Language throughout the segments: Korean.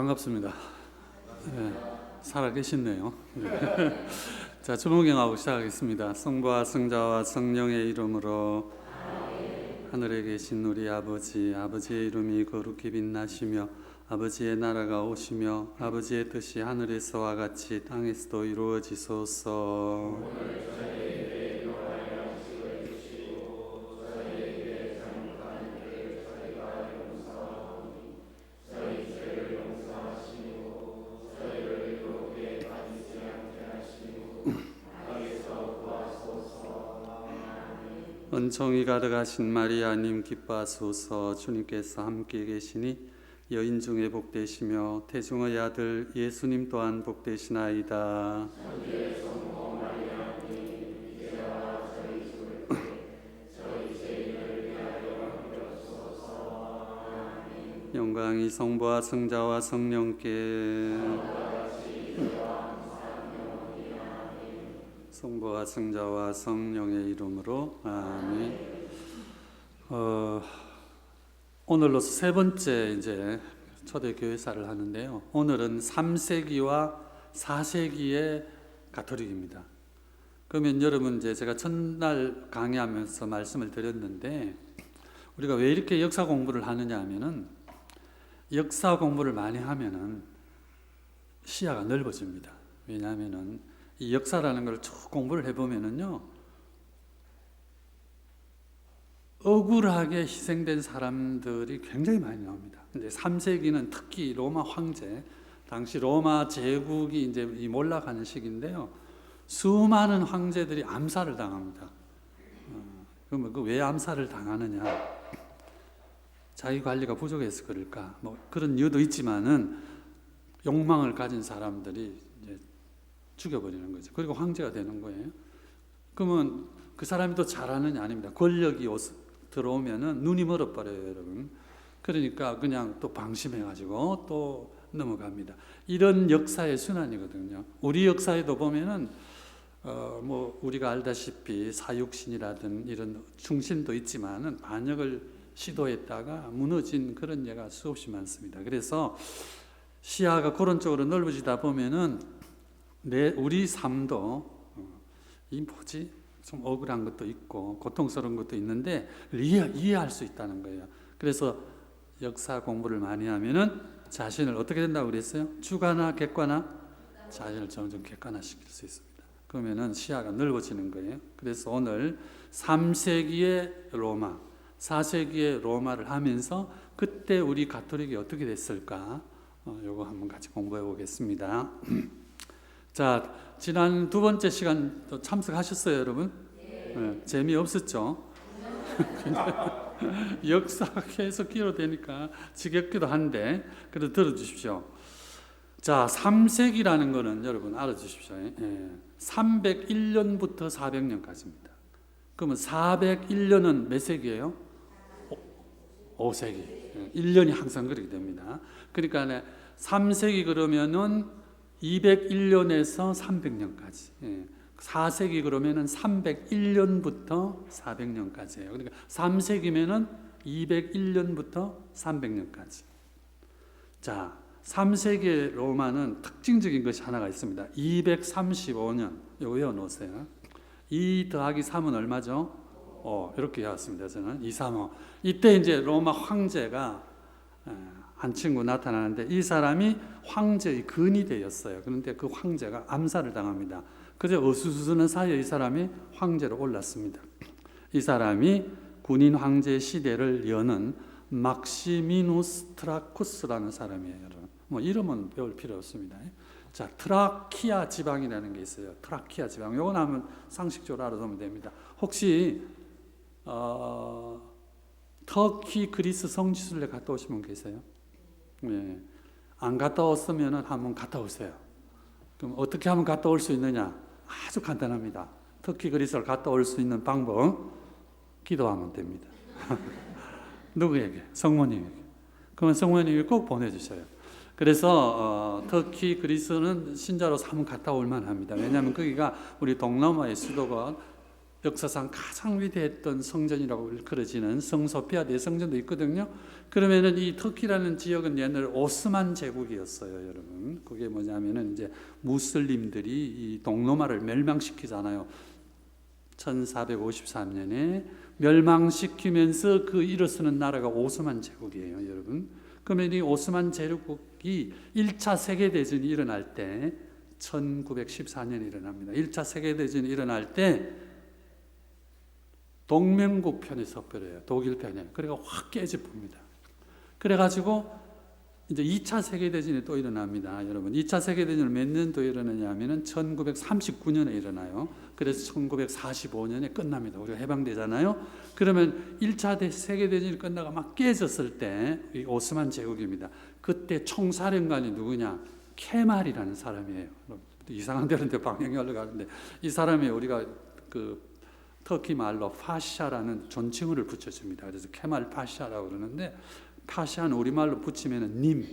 반갑습니다. 네, 살아계시네요. 자, 주목경하고 시작하겠습니다. 성부와 성자와 성령의 이름으로. 하늘에 계신 우리 아버지, 아버지의 이름이 거룩히 빛나시며 아버지의 나라가 오시며 아버지의 뜻이 하늘에서와 같이 땅에서도 이루어지소서. 은총이 가득하신 마리아님 기뻐하소서. 주님께서 함께 계시니 여인 중에 복되시며 태중의 아들 예수님 또한 복되시나이다. 영광이 성부와 성자와 성령께. 성부와 성자와 성령의 이름으로 아멘. 오늘로서 세 번째 이제 초대 교회사를 하는데요. 오늘은 3세기와 4세기의 가톨릭입니다. 그러면 여러분 이제 제가 첫날 강의하면서 말씀을 드렸는데 우리가 왜 이렇게 역사 공부를 하느냐 하면은 역사 공부를 많이 하면은 시야가 넓어집니다. 왜냐하면은 이 역사라는 걸 쭉 공부를 해보면은요, 억울하게 희생된 사람들이 굉장히 많이 나옵니다. 이제 3세기는 특히 로마 황제, 당시 로마 제국이 이제 몰락하는 시기인데요, 수많은 황제들이 암살을 당합니다. 그러면 왜 암살을 당하느냐? 자기 관리가 부족해서 그럴까? 뭐 그런 이유도 있지만은 욕망을 가진 사람들이 이제 죽여버리는 거죠. 그리고 황제가 되는 거예요. 그러면 그 사람이 더 잘하느냐? 아닙니다. 권력이 들어오면은 눈이 멀어버려요, 여러분. 그러니까 그냥 또 방심해가지고 또 넘어갑니다. 이런 역사의 순환이거든요. 우리 역사에도 보면은 뭐 우리가 알다시피 사육신이라든 이런 충신도 있지만은 반역을 시도했다가 무너진 그런 예가 수없이 많습니다. 그래서 시야가 그런 쪽으로 넓어지다 보면은 우리 삶도 이 뭐지? 좀 억울한 것도 있고 고통스러운 것도 있는데 이해할 수 있다는 거예요. 그래서 역사 공부를 많이 하면은 자신을 어떻게 된다고 그랬어요? 주관화, 객관화? 자신을 점점 객관화시킬 수 있습니다. 그러면은 시야가 넓어지는 거예요. 그래서 오늘 3세기의 로마, 4세기의 로마를 하면서 그때 우리 가톨릭이 어떻게 됐을까? 요거 한번 같이 공부해 보겠습니다. 자, 지난 두 번째 시간 참석하셨어요, 여러분? 네, 재미없었죠? 역사 계속 기록되니까 지겹기도 한데 그래도 들어주십시오. 자, 3세기라는 거는 여러분 알아주십시오. 301년부터 400년까지입니다. 그러면 401년은 몇 세기예요? 5세기. 1년이 항상 그렇게 됩니다. 그러니까 3세기 그러면은 201년에서 300년까지. 4세기 그러면은 301년부터 400년까지예요. 그러니까 3세기면은 201년부터 300년까지. 자, 3세기의 로마는 특징적인 것이 하나가 있습니다. 235년. 이거 외워 놓으세요. 2 더하기 3은 얼마죠? 이렇게 외웠습니다. 저는 2, 3, 5. 이때 이제 로마 황제가 한 친구 나타나는데 이 사람이 황제의 근위 되었어요. 그런데 그 황제가 암살을 당합니다. 그래서 어수선한 사이에 이 사람이 황제로 올랐습니다. 이 사람이 군인 황제 시대를 여는 막시미누스 트라쿠스라는 사람이에요. 여러분. 뭐 이름은 배울 필요 없습니다. 자, 트라키아 지방이라는 게 있어요. 트라키아 지방. 이건 하면 상식적으로 알아두면 됩니다. 혹시 터키 그리스 성지순례 갔다 오신 분 계세요? 네. 안 갔다 왔으면 한번 갔다 오세요. 그럼 어떻게 하면 갔다 올 수 있느냐? 아주 간단합니다. 터키 그리스를 갔다 올 수 있는 방법, 기도하면 됩니다. 누구에게? 성모님에게. 그러면 성모님이 꼭 보내주셔요. 그래서 터키 그리스는 신자로서 한번 갔다 올 만합니다. 왜냐하면 거기가 우리 동남아의 수도가 역사상 가장 위대했던 성전이라고 일컬어지는 성소피아 대성전도 있거든요. 그러면은 이 터키라는 지역은 옛날 오스만 제국이었어요, 여러분. 그게 뭐냐면은 이제 무슬림들이 이 동로마를 멸망시키잖아요. 1453년에 멸망시키면서 그 일어서는 나라가 오스만 제국이에요, 여러분. 그러면 이 오스만 제국이 1차 세계대전이 일어날 때 1914년에 일어납니다. 1차 세계대전이 일어날 때 동맹국 편에 서버려요. 독일 편에. 그래가 확 깨집니다. 그래가지고 이제 2차 세계대전이 또 일어납니다. 여러분, 2차 세계대전은 몇 년도에 일어나냐면은 1939년에 일어나요. 그래서 1945년에 끝납니다. 우리가 해방되잖아요. 그러면 1차 세계대전이 끝나가 막 깨졌을 때 이 오스만 제국입니다. 그때 총사령관이 누구냐? 케말이라는 사람이에요. 이상한 데는데 방향이 올라가는데 이 사람이 우리가 그 터키 말로 파샤라는 존칭어를 붙여줍니다. 그래서 케말 파샤라고 그러는데 파샤는 우리말로 붙이면은 님,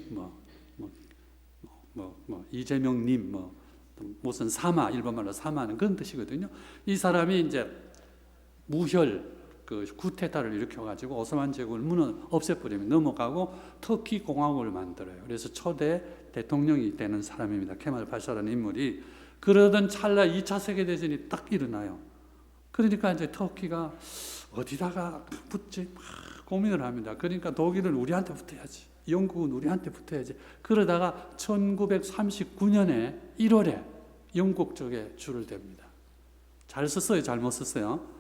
이재명 님, 무슨 사마, 일본말로 사마는 그런 뜻이거든요. 이 사람이 이제 무혈 그 쿠데타를 일으켜가지고 오스만 제국을 없애버리면 넘어가고 터키 공화국을 만들어요. 그래서 초대 대통령이 되는 사람입니다. 케말 파샤라는 인물이. 그러던 찰나 2차 세계대전이 딱 일어나요. 그러니까 이제 터키가 어디다가 붙지 막 고민을 합니다. 그러니까 독일은 우리한테 붙어야지, 영국은 우리한테 붙어야지. 그러다가 1939년에 1월에 영국 쪽에 줄을 댑니다. 잘 썼어요, 잘못 썼어요?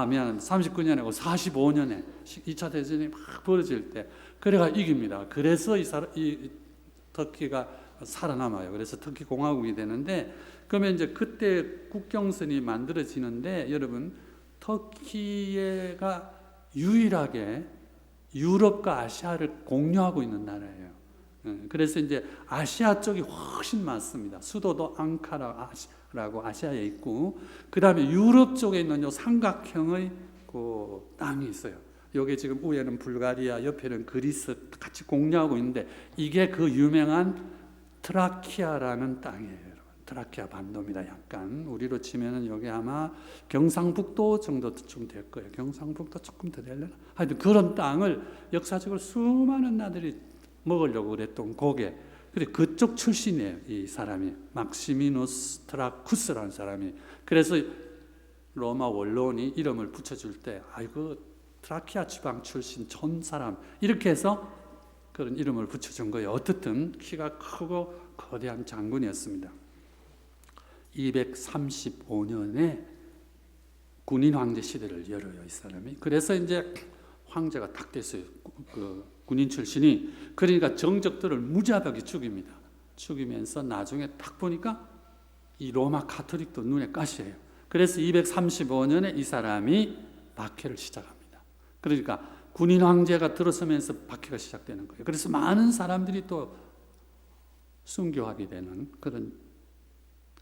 미안, 39년에 45년에 2차 대전이 막 벌어질 때 그래가 이깁니다. 그래서 이 터키가 살아남아요. 그래서 터키 공화국이 되는데, 그러면 이제 그때 국경선이 만들어지는데, 여러분, 터키가 유일하게 유럽과 아시아를 공유하고 있는 나라예요. 그래서 이제 아시아 쪽이 훨씬 많습니다. 수도도 앙카라라고 아시아에 있고, 그 다음에 유럽 쪽에 있는 요 삼각형의 그 땅이 있어요. 여기 지금 위에는 불가리아, 옆에는 그리스 같이 공유하고 있는데, 이게 그 유명한 트라키아라는 땅이에요. 여러분. 트라키아 반도입니다. 약간 우리로 치면은 여기 아마 경상북도 정도쯤 될 거예요. 경상북도 조금 더 되려나? 하여튼 그런 땅을 역사적으로 수많은 나들이 먹으려고 그랬던 고개. 그래 그쪽 출신이에요. 이 사람이 막시미누스 트라쿠스라는 사람이. 그래서 로마 원로원이 이름을 붙여줄 때 아이고 트라키아 지방 출신 촌 사람 이렇게 해서 그런 이름을 붙여준 거예요. 어떻든 키가 크고 거대한 장군이었습니다. 235년에 군인 황제 시대를 열어요, 이 사람이. 그래서 이제 황제가 딱 됐어요. 그 군인 출신이. 그러니까 정적들을 무자비하게 죽입니다. 죽이면서 나중에 딱 보니까 이 로마 가톨릭도 눈에 가시예요. 그래서 235년에 이 사람이 박해를 시작합니다. 그러니까 군인 황제가 들어서면서 박해가 시작되는 거예요. 그래서 많은 사람들이 또 순교하게 되는 그런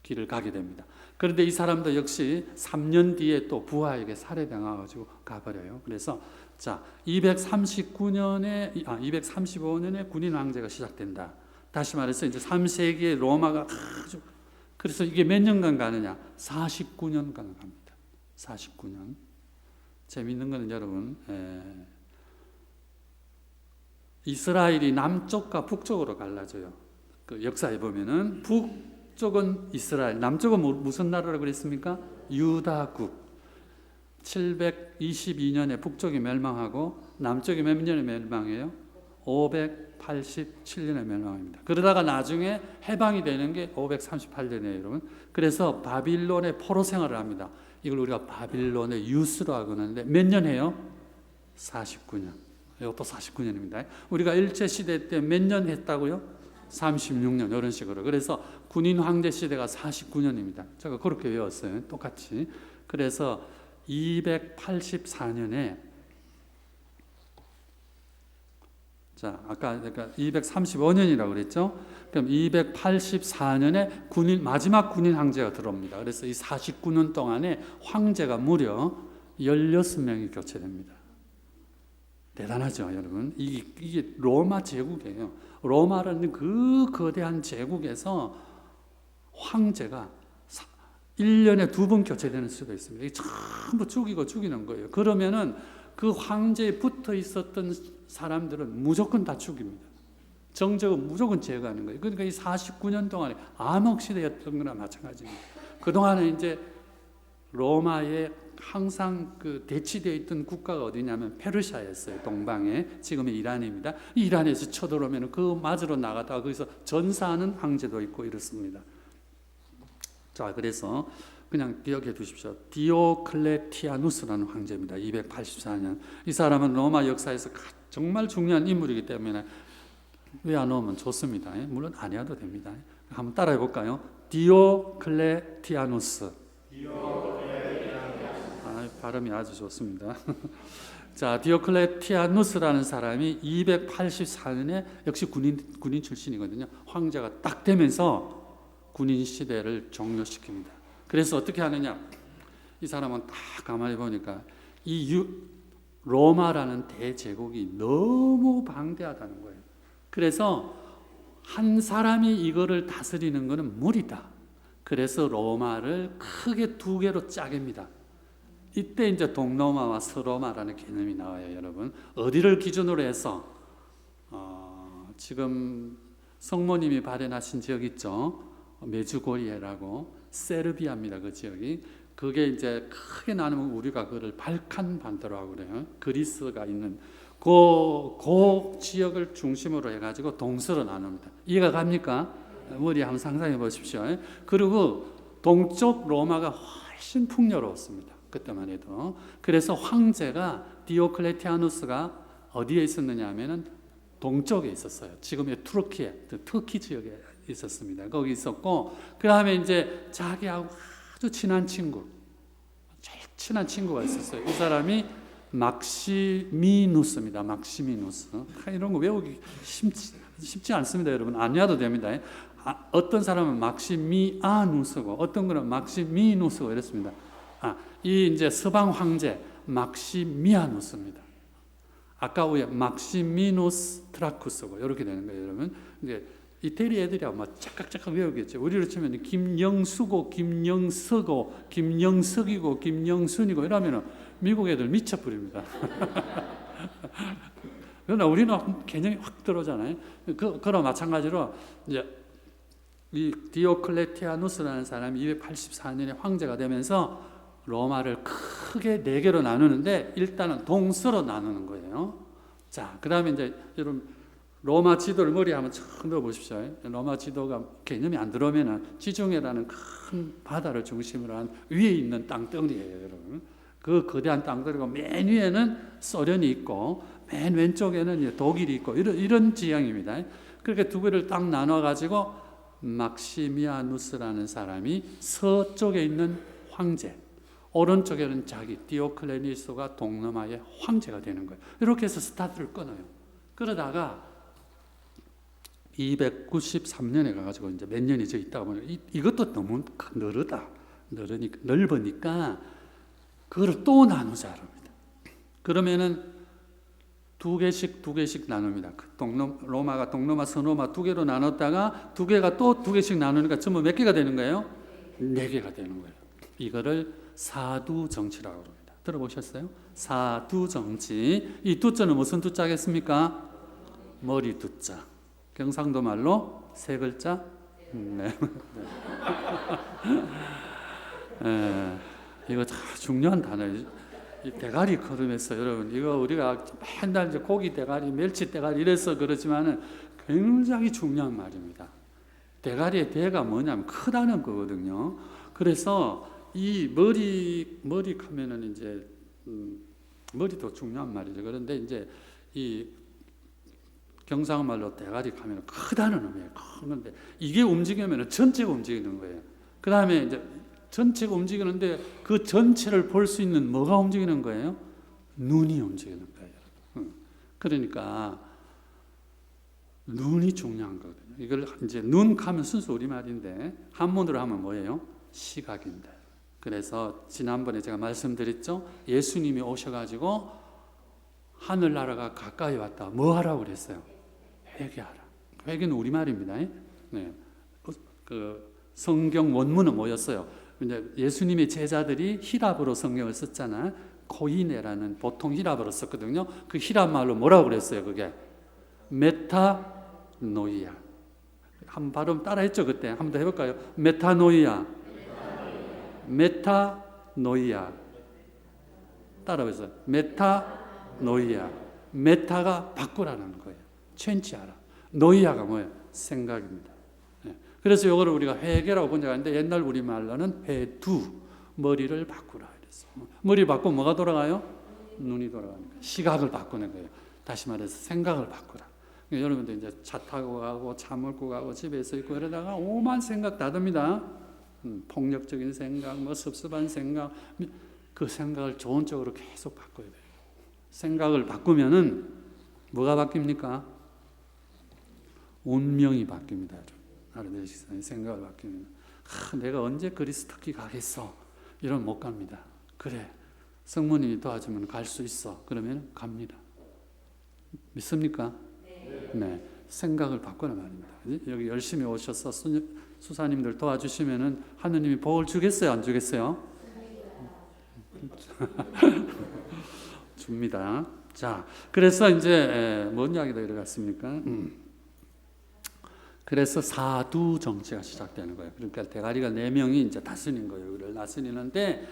길을 가게 됩니다. 그런데 이 사람도 역시 3년 뒤에 또 부하에게 살해당해가지고 가버려요. 그래서 자 235년에 군인 황제가 시작된다. 다시 말해서 이제 3세기에 로마가 아주 그래서 이게 몇 년간 가느냐? 49년간 갑니다. 49년. 재미있는 거는 여러분, 이스라엘이 남쪽과 북쪽으로 갈라져요. 그 역사에 보면은 북쪽은 이스라엘, 남쪽은 무슨 나라라고 그랬습니까? 유다국. 722년에 북쪽이 멸망하고 남쪽이 몇 년에 멸망해요? 587년에 멸망합니다. 그러다가 나중에 해방이 되는 게 538년이에요, 여러분. 그래서 바빌론의 포로 생활을 합니다. 이걸 우리가 바빌론의 유스라고 하는데 몇 년 해요? 49년. 이것도 49년입니다. 우리가 일제시대 때 몇 년 했다고요? 36년 이런 식으로. 그래서 군인 황제 시대가 49년입니다. 제가 그렇게 외웠어요. 똑같이. 그래서 284년에 자, 아까 235년이라고 그랬죠? 그럼 284년에 마지막 군인 황제가 들어옵니다. 그래서 이 49년 동안에 황제가 무려 16명이 교체됩니다. 대단하죠, 여러분? 이게 로마 제국이에요. 로마라는 그 거대한 제국에서 황제가 1년에 2번 교체되는 수도 있습니다. 이게 전부 죽이고 죽이는 거예요. 그러면은 그 황제에 붙어 있었던 사람들은 무조건 다 죽입니다. 정적은 무조건 제거하는 거예요. 그러니까 이 49년 동안에 암흑 시대였던 거나 마찬가지입니다. 그동안은 이제 로마에 항상 그 대치되어 있던 국가가 어디냐면 페르시아였어요. 동방에. 지금의 이란입니다. 이란에서 쳐들어오면 그 맞으러 나가다가 거기서 전사하는 황제도 있고 이렇습니다. 자, 그래서 그냥 기억해 두십시오. 디오클레티아누스라는 황제입니다. 284년. 이 사람은 로마 역사에서 정말 중요한 인물이기 때문에 왜 안 오면 좋습니다. 물론 안 해도 됩니다. 한번 따라해 볼까요? 디오클레티아누스. 발음이 아주 좋습니다. 자, 디오클레티아누스라는 사람이 284년에 역시 군인 출신이거든요. 황제가 딱 되면서 군인 시대를 종료시킵니다. 그래서 어떻게 하느냐? 이 사람은 딱 가만히 보니까 이 로마라는 대제국이 너무 방대하다는 거예요. 그래서 한 사람이 이거를 다스리는 것은 무리다. 그래서 로마를 크게 2개로 짜깁니다. 이때 이제 동로마와 서로마라는 개념이 나와요, 여러분. 어디를 기준으로 해서 지금 성모님이 발현하신 지역 있죠? 메주고리에라고 세르비아입니다. 그 지역이. 그게 이제 크게 나누면 우리가 그걸 발칸 반도라고 그래요. 그리스가 있는 그 지역을 중심으로 해가지고 동서로 나눕니다. 이해가 갑니까? 머리 한번 상상해 보십시오. 그리고 동쪽 로마가 훨씬 풍요로웠습니다. 그때만 해도. 그래서 황제가 디오클레티아누스가 어디에 있었느냐 하면은 동쪽에 있었어요. 지금의 터키 지역에 있었습니다. 거기 있었고, 그 다음에 이제 자기하고 아주 친한 친구, 제일 친한 친구가 있었어요. 이 사람이 막시미누스입니다. 막시미누스. 이런 거 외우기 쉽지 않습니다, 여러분. 안 외워도 됩니다. 어떤 사람은 막시미아누스고, 어떤 거는 막시미누스고 이랬습니다. 이 이제 서방 황제 막시미아누스입니다. 아까 위에 막시미누스 트라쿠스고 이렇게 되는 거예요, 여러분. 이제 이태리 애들이 아마 착각착각 외우겠죠. 우리로 치면 김영수고, 김영석고, 김영석이고, 김영순이고 이러면 미국 애들 미쳐버립니다. 그러나 우리는 개념이 확 들어오잖아요. 그런 마찬가지로 이제 이 디오클레티아누스라는 사람이 284년에 황제가 되면서 로마를 크게 4개로 나누는데 일단은 동서로 나누는 거예요. 자, 그 다음에 이제 여러분 로마 지도를 머리에 한번 쫙 넣어보십시오. 로마 지도가 개념이 안 들어오면 지중해라는 큰 바다를 중심으로 한 위에 있는 땅덩어리예요, 여러분. 그 거대한 땅덩어리고 맨 위에는 소련이 있고 맨 왼쪽에는 독일이 있고 이런 지형입니다. 그렇게 2개를 딱 나눠가지고 막시미아누스라는 사람이 서쪽에 있는 황제, 오른쪽에는 자기 디오클레니스가 동로마의 황제가 되는 거예요. 이렇게 해서 스타트를 끊어요. 그러다가 293년에 가가지고 이제 몇 년이 저 있다가 보면 이것도 너무 넓으니까 그걸 또 나누자 합니다. 그러면은 2개씩 나눕니다. 로마가 동로마, 서로마 2개로 나눴다가 2개가 또 2개씩 나누니까 전부 몇 개가 되는 거예요? 4개가 되는 거예요. 이거를 사두정치라고 합니다. 들어보셨어요? 사두정치. 이 두자는 무슨 두자겠습니까? 머리 두자. 경상도 말로 3글자. 네. 이거 다 중요한 단어예요. 이 대가리 걸음에서 여러분 이거 우리가 맨날 이제 고기 대가리, 멸치 대가리 이래서 그렇지만은 굉장히 중요한 말입니다. 대가리의 대가 뭐냐면 크다는 거거든요. 그래서 이 머리 하면은 이제 머리도 중요한 말이죠. 그런데 이제 이 경상말로 대가리 하면 크다는 의미예요. 그런데 이게 움직이면 전체가 움직이는 거예요. 그 다음에 이제 전체가 움직이는데 그 전체를 볼 수 있는 뭐가 움직이는 거예요? 눈이 움직이는 거예요. 그러니까 눈이 중요한 거거든요. 이걸 이제 눈 하면 순수 우리말인데 한문으로 하면 뭐예요? 시각입니다. 그래서 지난번에 제가 말씀드렸죠. 예수님이 오셔가지고 하늘나라가 가까이 왔다. 뭐 하라고 그랬어요? 회개하라. 회개는 우리말입니다. 네. 그 성경 원문은 뭐였어요? 이제 예수님의 제자들이 히랍어로 성경을 썼잖아. 코이네라는 보통 히랍어로 썼거든요. 그 히랍 말로 뭐라고 그랬어요? 그게 메타노이아. 한 발음 따라했죠 그때. 한번 더 해볼까요? 메타노이아. 메타노이아. 따라해서 메타노이아. 메타가 바꾸라는 거예요. 체인지하라. 노이아가 뭐예요? 생각입니다. 그래서 이거를 우리가 회개라고 본 적이 있는데 옛날 우리말로는 회두, 머리를 바꾸라 이랬어. 머리 바꾸면 뭐가 돌아가요? 눈이 돌아가니까 시각을 바꾸는 거예요. 다시 말해서 생각을 바꾸라. 그러니까 여러분들 이제 차 타고 가고 차 먹고 가고 집에서 있고 이러다가 오만 생각 다 듭니다. 폭력적인 생각, 뭐 섭섭한 생각, 그 생각을 좋은 쪽으로 계속 바꿔야 돼요. 생각을 바꾸면은 뭐가 바뀝니까? 운명이 바뀝니다. 알아두시죠. 생각을 바뀌면 내가 언제 그리스 터키 가겠어? 이러면 못 갑니다. 그래, 성모님이 도와주면 갈 수 있어. 그러면 갑니다. 믿습니까? 네. 생각을 바꾸는 말입니다. 여기 열심히 오셔서 수사님들 도와주시면은 하느님이 복을 주겠어요? 안 주겠어요? 줍니다. 자, 그래서 이제 뭔 이야기가 들어갔습니까? 그래서 사두 정치가 시작되는 거예요. 그러니까 대가리가 4명이 이제 다스리는 거예요. 그를 다스리는데,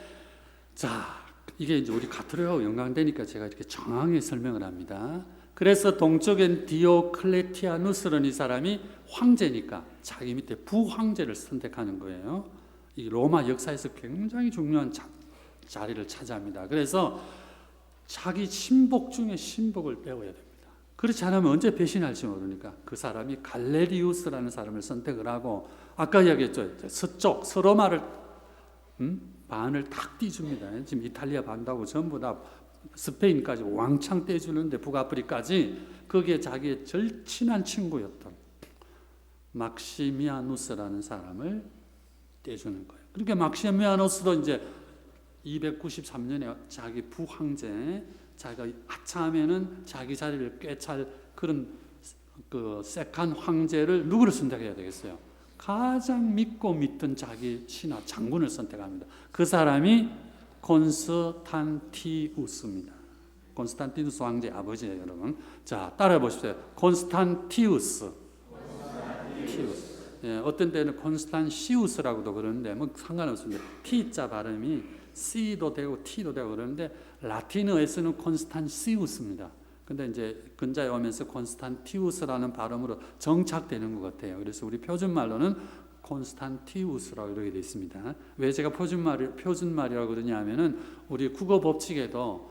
자, 이게 이제 우리 가톨릭하고 연관되니까 제가 이렇게 정확히 설명을 합니다. 그래서 동쪽엔 디오클레티아누스라는 이 사람이 황제니까 자기 밑에 부황제를 선택하는 거예요. 이 로마 역사에서 굉장히 중요한 자리를 차지합니다. 그래서 자기 신복 중에 신복을 배워야 됩니다. 그렇지 않으면 언제 배신할지 모르니까 그 사람이 갈레리우스라는 사람을 선택을 하고, 아까 이야기했죠. 서쪽 서로마를 반을 탁 띄줍니다. 지금 이탈리아 반도하고 전부 다 스페인까지 왕창 떼주는데 북아프리까지 거기에 자기의 절친한 친구였던 막시미아누스라는 사람을 떼주는 거예요. 그러니까 막시미아누스도 이제 293년에 자기 부황제, 자기가 하차하면은 자기 자리를 꿰찰 그런 그 색한 황제를 누구를 선택해야 되겠어요? 가장 믿고 믿던 자기 신하 장군을 선택합니다. 그 사람이 콘스탄티우스입니다. 콘스탄티누스 황제의 아버지예요, 여러분. 자, 따라해 보십시오. 콘스탄티우스. 예, 어떤 때는 콘스탄시우스라고도 그러는데 뭐 상관없습니다. T자 발음이 C도 되고 T도 되고 그러는데 라틴어에서는 콘스탄시우스입니다. 근데 이제 근자에 오면서 콘스탄티우스라는 발음으로 정착되는 것 같아요. 그래서 우리 표준말로는 콘스탄티우스라고 이렇게 되어 있습니다. 왜 제가 표준말이라고 그러냐면은 우리 국어 법칙에도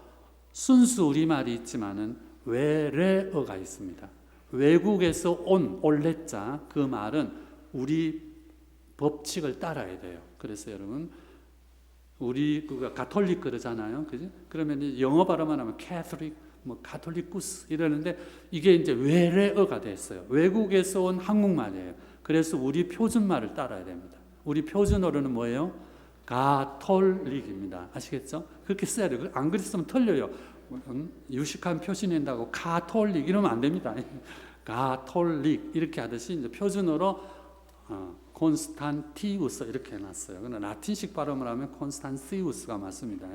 순수 우리말이 있지만은 외래어가 있습니다. 외국에서 온 올레자 그 말은 우리 법칙을 따라야 돼요. 그래서 여러분 우리 그 가톨릭 그러잖아요. 그지? 그러면 영어 발음만 하면 캐톨릭 뭐 가톨리쿠스 이러는데 이게 이제 외래어가 됐어요. 외국에서 온 한국말이에요. 그래서 우리 표준말을 따라야 됩니다. 우리 표준어로는 뭐예요? 가톨릭입니다. 아시겠죠? 그렇게 써야 돼요. 안 그랬으면 틀려요. 유식한 표시 낸다고 가톨릭 이러면 안 됩니다. 가톨릭 이렇게 하듯이 이제 표준어로 콘스탄티우스 이렇게 해놨어요. 그러나 라틴식 발음을 하면 콘스탄시우스가 맞습니다.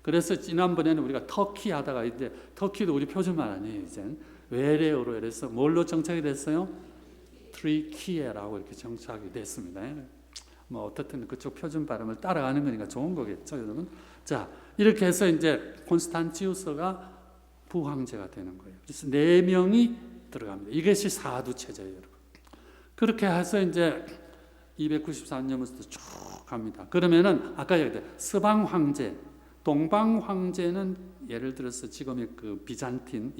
그래서 지난번에는 우리가 터키 하다가 이제 터키도 우리 표준말 아니에요. 이제 외래어로 해서 뭘로 정착이 됐어요? 트리키에라고 이렇게 정착이 됐습니다. 뭐 어떻든 그쪽 표준 발음을 따라가는 거니까 좋은 거겠죠, 여러분. 자, 이렇게 해서 이제 콘스탄티우스가 부황제가 되는 거예요. 그래서 4명이 들어갑니다. 이것이 사두 체제예요, 여러분. 그렇게 해서 이제 293년부터 쭉 갑니다. 그러면은 아까 얘기했던 서방 황제, 동방 황제는 예를 들어서 지금의 그 비잔틴,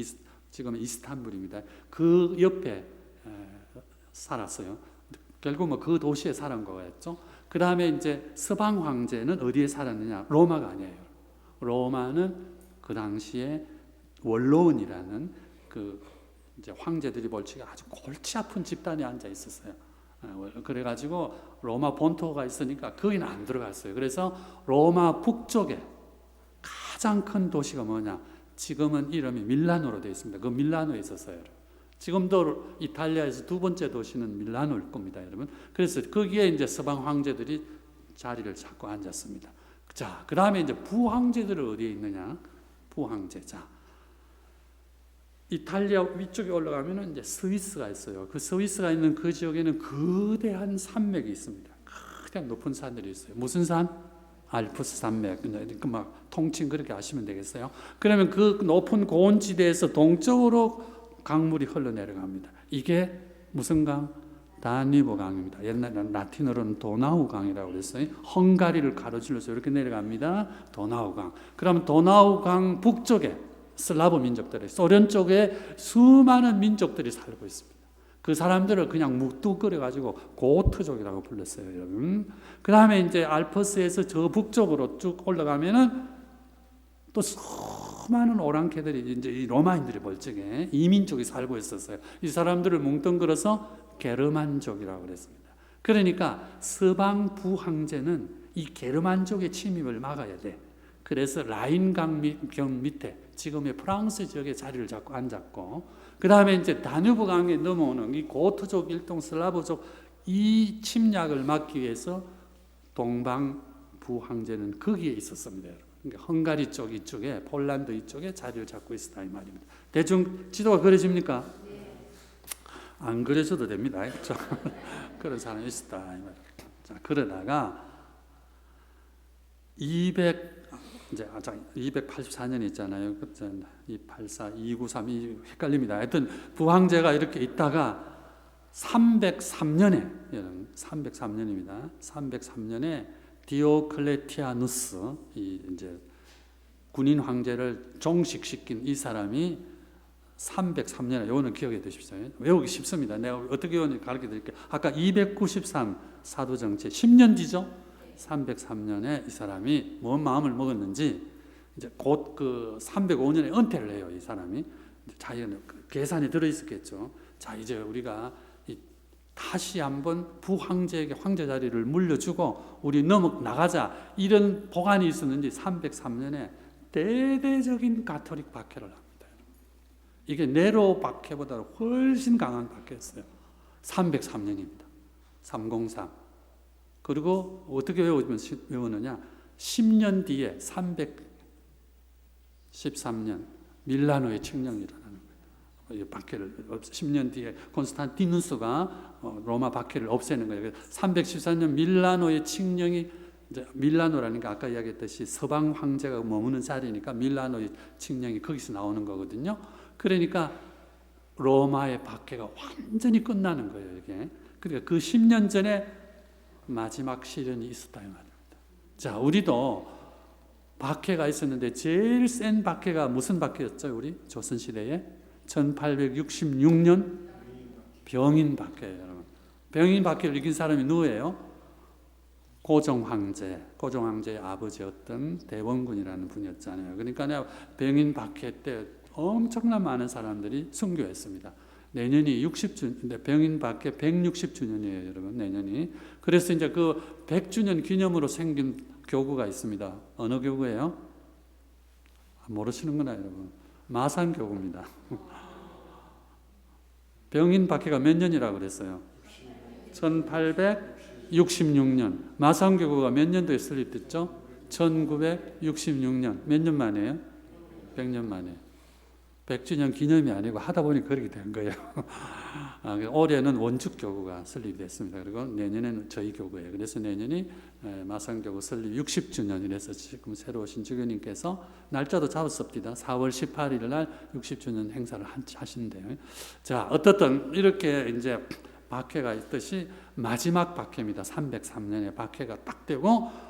지금의 이스탄불입니다. 그 옆에 살았어요. 결국 뭐 그 도시에 살은 거였죠. 그 다음에 이제 서방 황제는 어디에 살았느냐? 로마가 아니에요. 로마는 그 당시에 원로원이라는 그 이제 황제들이 볼 적에 아주 골치 아픈 집단에 앉아 있었어요. 그래가지고 로마 본토가 있으니까 거기는 안 들어갔어요. 그래서 로마 북쪽에 가장 큰 도시가 뭐냐? 지금은 이름이 밀라노로 되어 있습니다. 그 밀라노에 있었어요. 지금도 이탈리아에서 2번째 도시는 밀라노일 겁니다, 여러분. 그래서 거기에 이제 서방 황제들이 자리를 잡고 앉았습니다. 자, 그 다음에 이제 부황제들은 어디에 있느냐? 부황제. 자, 이탈리아 위쪽에 올라가면은 이제 스위스가 있어요. 그 스위스가 있는 그 지역에는 거대한 산맥이 있습니다. 그냥 높은 산들이 있어요. 무슨 산? 알프스 산맥. 막 통칭 그렇게 아시면 되겠어요. 그러면 그 높은 고원지대에서 동쪽으로 강물이 흘러내려갑니다. 이게 무슨 강? 다뉴브 강입니다. 옛날 라틴어로는 도나우 강이라고 그랬어요. 헝가리를 가로질러서 이렇게 내려갑니다. 도나우 강. 그러면 도나우 강 북쪽에 슬라브 민족들이, 소련 쪽에 수많은 민족들이 살고 있습니다. 그 사람들을 그냥 묵뚝거려가지고 고트족이라고 불렀어요, 여러분. 그 다음에 이제 알프스에서 저 북쪽으로 쭉 올라가면은 또 수많은 오랑캐들이 이제 이 로마인들이 멀쩡해 이민족이 살고 있었어요. 이 사람들을 뭉뚱그려서 게르만족이라고 그랬습니다. 그러니까 서방 부황제는 이 게르만족의 침입을 막아야 돼. 그래서 라인강 밑에 지금의 프랑스 지역에 자리를 잡고 앉았고, 그 다음에 이제 다뉴브 강에 넘어오는 이 고트족, 일동 슬라브족 이 침략을 막기 위해서 동방 부황제는 거기에 있었습니다. 그러니까 헝가리 쪽 이쪽에, 폴란드 이쪽에 자리를 잡고 있었다 이 말입니다. 대충 지도가 그려집니까? 안 그려줘도 됩니다. 그런 사람이 있었다 이 말입니다. 자, 그러다가 284년 있잖아요. 284, 293, 헷갈립니다. 하여튼 부황제가 이렇게 있다가 303년입니다. 303년에 디오클레티아누스, 이제 군인 황제를 종식시킨 이 사람이 303년에, 요거는 기억해 두십시오. 외우기 쉽습니다. 내가 어떻게 외우는지 가르쳐 드릴게요. 아까 293 사도정치 10년 뒤죠. 303년에 이 사람이 뭔 마음을 먹었는지 이제 곧 그 305년에 은퇴를 해요. 이 사람이 자기는 계산이 들어 있었겠죠. 자, 이제 우리가 다시 한번 부황제에게 황제 자리를 물려주고 우리 넘어 나가자, 이런 보관이 있었는지 303년에 대대적인 가톨릭 박해를 합니다. 이게 네로 박해보다 훨씬 강한 박해였어요. 303년입니다. 303. 그리고 어떻게 외우느냐? 10년 뒤에 313년 밀라노의 칙령이 일어나는 거예요. 박해를 10년 뒤에 콘스탄티누스가 로마 박해를 없애는 거예요. 314년 밀라노의 칙령이, 이제 밀라노라니까 아까 이야기했듯이 서방 황제가 머무는 자리니까 밀라노의 칙령이 거기서 나오는 거거든요. 그러니까 로마의 박해가 완전히 끝나는 거예요, 이게. 그러니까 그 10년 전에 마지막 시련이 있었다 이 말입니다. 자, 우리도 박해가 있었는데 제일 센 박해가 무슨 박해였죠? 우리 조선시대에 1866년 병인 박해예요, 여러분. 병인 박해를 이긴 사람이 누구예요? 고종황제의 아버지였던 대원군이라는 분이었잖아요. 그러니까 내가 병인 박해 때 엄청난 많은 사람들이 순교했습니다. 내년이 60주년, 병인 박해 160주년이에요, 여러분. 내년이. 그래서 이제 그 100주년 기념으로 생긴 교구가 있습니다. 어느 교구예요? 모르시는구나, 여러분. 마산교구입니다. 병인 박해가 몇 년이라고 그랬어요? 1866년. 마산교구가 몇 년도에 설립됐죠? 1966년. 몇 년 만에요? 100년 만에. 100주년 기념이 아니고 하다 보니 그렇게 된 거예요. 올해는 원축교구가 설립됐습니다. 그리고 내년에는 저희 교구예요. 그래서 내년이 마산교구 설립 60주년이라서 지금 새로 오신 주교님께서 날짜도 잡았습니다. 4월 18일 날 60주년 행사를 하신대요. 자, 어떻든 이렇게 이제 박해가 있듯이 마지막 박해입니다. 303년에 박해가 딱 되고,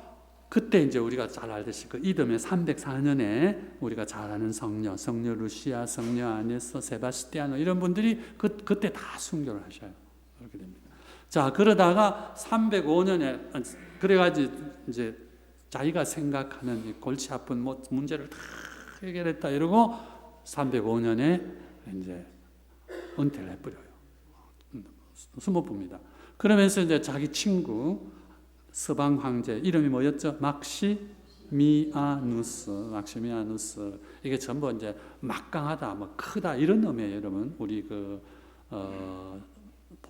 그때 이제 우리가 잘 알듯이 그 이듬해 304년에 우리가 잘 아는 성녀 루시아, 성녀 아네스, 세바스티아노 이런 분들이 그때 다 순교를 하셔요. 그렇게 됩니다. 자, 그러다가 305년에 그래가지고 이제 자기가 생각하는 이 골치 아픈 문제를 다 해결했다 이러고 305년에 이제 은퇴를 해버려요. 수모부입니다. 그러면서 이제 자기 친구 서방 황제 이름이 뭐였죠? 막시미아누스. 이게 전부 이제 막강하다, 뭐 크다 이런 의미예요, 여러분. 우리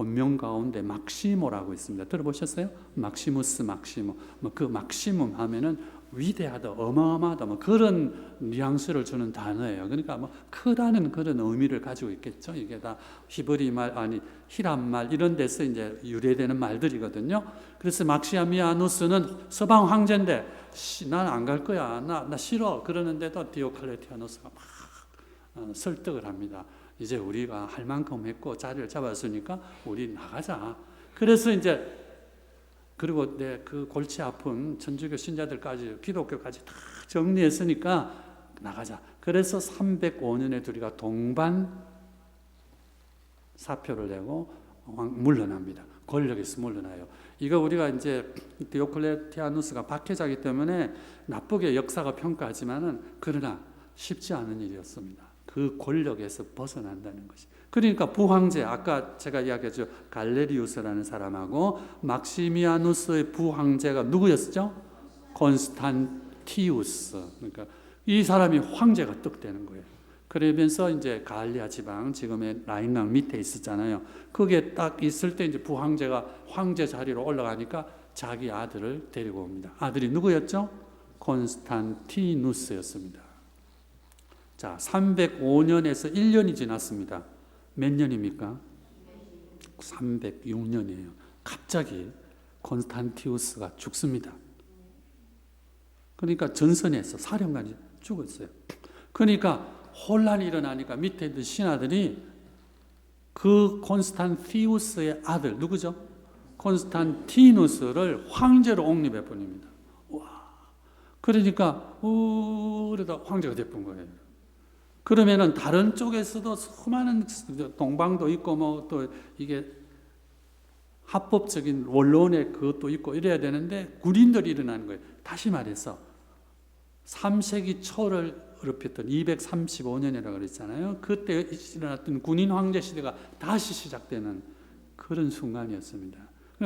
본명 가운데 막시모라고 있습니다. 들어보셨어요? 막시무스, 막시모. 그 막시멈 하면은 위대하다, 어마어마하다, 그런 뉘앙스를 주는 단어예요. 그러니까 크다는 그런 의미를 가지고 있겠죠. 이게 다 히브리 말, 히람 말 이런 데서 이제 유래되는 말들이거든요. 그래서 막시미아누스는 서방 황제인데 난 안 갈 거야, 나 싫어 그러는데도 디오클레티아누스가 막 설득을 합니다. 이제 우리가 할 만큼 했고 자리를 잡았으니까 우리 나가자. 그래서 이제 그리고 그 골치 아픈 천주교 신자들까지 기독교까지 다 정리했으니까 나가자. 그래서 305년에 둘이가 동반 사표를 내고 물러납니다. 권력에서 물러나요. 이거 우리가 이제 디오클레티아누스가 박해자이기 때문에 나쁘게 역사가 평가하지만은 그러나 쉽지 않은 일이었습니다. 그 권력에서 벗어난다는 것이. 그러니까 부황제, 아까 제가 이야기했죠. 갈레리우스라는 사람하고 막시미아누스의 부황제가 누구였죠? 콘스탄티우스. 그러니까 이 사람이 황제가 떡 되는 거예요. 그러면서 이제 갈리아 지방, 지금의 라인강 밑에 있었잖아요. 거기에 딱 있을 때 이제 부황제가 황제 자리로 올라가니까 자기 아들을 데리고 옵니다. 아들이 누구였죠? 콘스탄티누스였습니다. 자, 305년에서 1년이 지났습니다. 몇 년입니까? 306년이에요. 갑자기 콘스탄티우스가 죽습니다. 그러니까 전선에서 사령관이 죽었어요. 그러니까 혼란이 일어나니까 밑에 있는 신하들이 그 콘스탄티우스의 아들 누구죠? 콘스탄티누스를 황제로 옹립해 버립니다. 와, 그러니까 그러다 황제가 돼본 거예요. 그러면은 다른 쪽에서도 수많은 동방도 있고 또 이게 합법적인 원론의 그것도 있고 이래야 되는데 군인들이 일어나는 거예요. 다시 말해서 3세기 초를 어렵혔던 235년이라고 그랬잖아요. 그때 일어났던 군인 황제 시대가 다시 시작되는 그런 순간이었습니다.